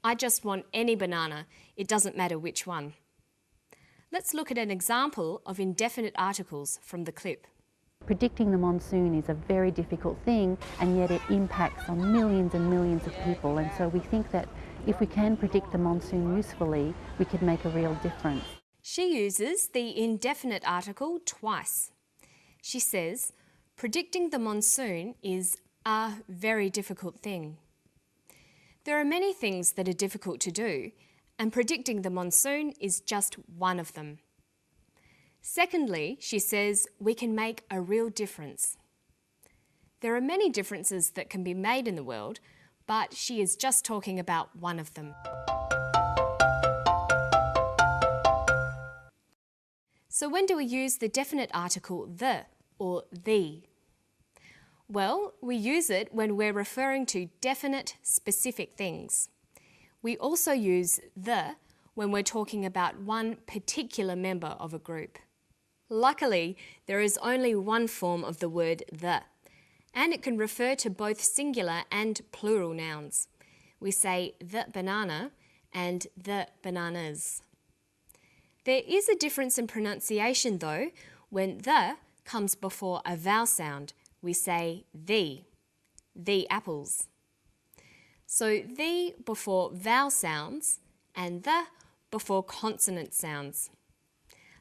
I just want any banana, it doesn't matter which one. Let's look at an example of indefinite articles from the clip. Predicting the monsoon is a very difficult thing, and yet it impacts on millions and millions of people, and so we think that if we can predict the monsoon usefully, we could make a real difference. She uses the indefinite article twice. She says, predicting the monsoon is a very difficult thing. There are many things that are difficult to do, and predicting the monsoon is just one of them. Secondly, she says we can make a real difference. There are many differences that can be made in the world, but she is just talking about one of them. So when do we use the definite article the or the? Well, we use it when we're referring to definite, specific things. We also use the when we're talking about one particular member of a group. Luckily, there is only one form of the word the, and it can refer to both singular and plural nouns. We say the banana and the bananas. There is a difference in pronunciation though. When the comes before a vowel sound, we say the apples. So the before vowel sounds and the before consonant sounds.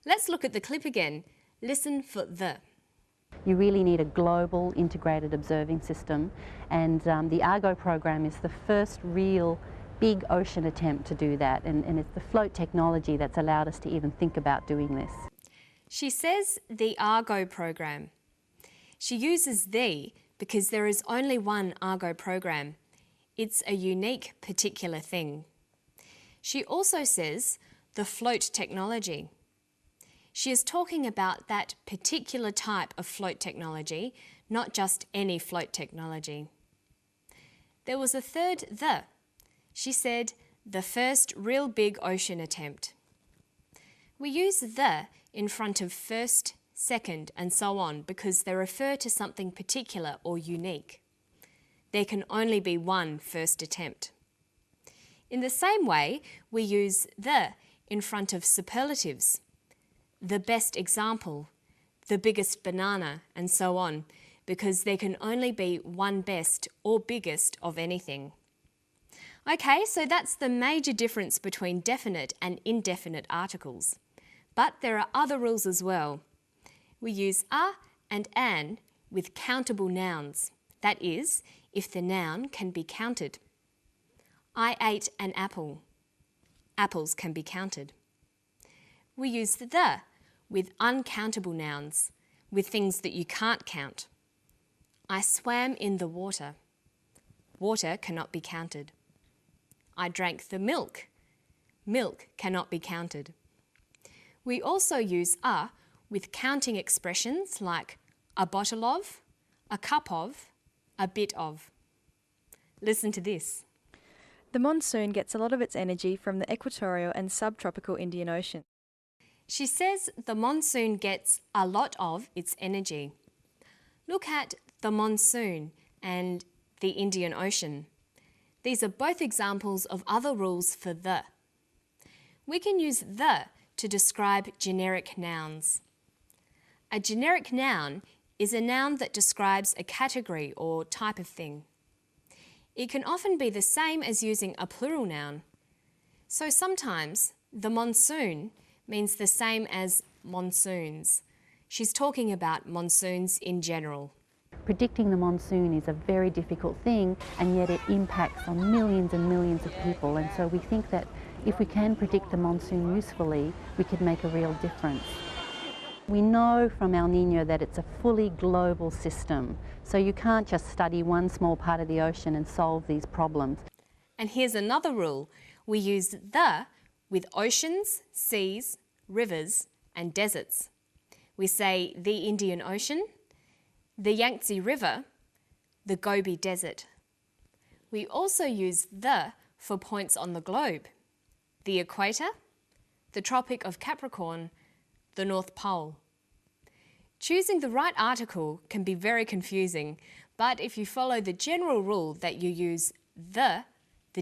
Let's look at the clip again. Listen for the. You really need a global integrated observing system, and the Argo program is the first real big ocean attempt to do that, and it's the float technology that's allowed us to even think about doing this. She says the Argo program. She uses the because there is only one Argo program. It's a unique particular thing. She also says the float technology. She is talking about that particular type of float technology, not just any float technology. There was a third the. She said, the first real big ocean attempt. We use the in front of first, second, and so on because they refer to something particular or unique. There can only be one first attempt. In the same way, we use the in front of superlatives, the best example, the biggest banana, and so on, because there can only be one best or biggest of anything. Okay, so that's the major difference between definite and indefinite articles. But there are other rules as well. We use a and an with countable nouns. That is, if the noun can be counted. I ate an apple. Apples can be counted. We use the with uncountable nouns, with things that you can't count. I swam in the water. Water cannot be counted. I drank the milk. Milk cannot be counted. We also use a with counting expressions like a bottle of, a cup of, a bit of. Listen to this. The monsoon gets a lot of its energy from the equatorial and subtropical Indian Ocean. She says the monsoon gets a lot of its energy. Look at the monsoon and the Indian Ocean. These are both examples of other rules for the. We can use the to describe generic nouns. A generic noun is a noun that describes a category or type of thing. It can often be the same as using a plural noun. So sometimes the monsoon means the same as monsoons. She's talking about monsoons in general. Predicting the monsoon is a very difficult thing, and yet it impacts on millions and millions of people, and so we think that if we can predict the monsoon usefully, we could make a real difference. We know from El Niño that it's a fully global system, so you can't just study one small part of the ocean and solve these problems. And here's another rule. We use the with oceans, seas, rivers, and deserts. We say the Indian Ocean, the Yangtze River, the Gobi Desert. We also use the for points on the globe, the equator, the Tropic of Capricorn, the North Pole. Choosing the right article can be very confusing, but if you follow the general rule that you use the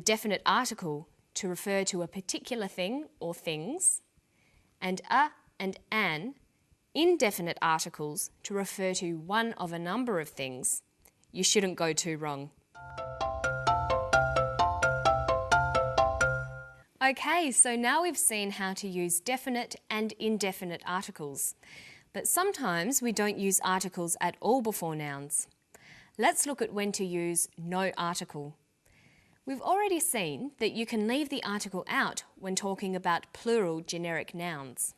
definite article, to refer to a particular thing or things, and a and an, indefinite articles to refer to one of a number of things, you shouldn't go too wrong. Okay, so now we've seen how to use definite and indefinite articles. But sometimes we don't use articles at all before nouns. Let's look at when to use no article. We've already seen that you can leave the article out when talking about plural generic nouns.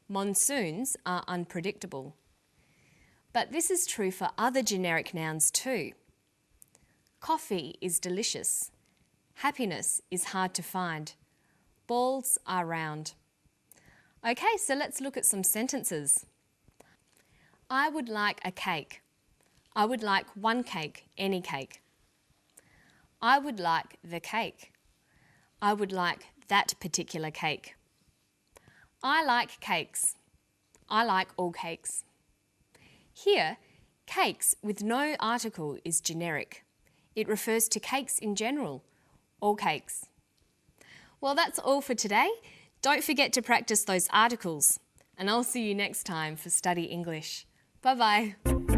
Monsoons are unpredictable. But this is true for other generic nouns too. Coffee is delicious. Happiness is hard to find. Balls are round. Okay, so let's look at some sentences. I would like a cake. I would like one cake, any cake. I would like the cake. I would like that particular cake. I like cakes. I like all cakes. Here, cakes with no article is generic. It refers to cakes in general, all cakes. Well, that's all for today. Don't forget to practice those articles, and I'll see you next time for Study English. Bye-bye.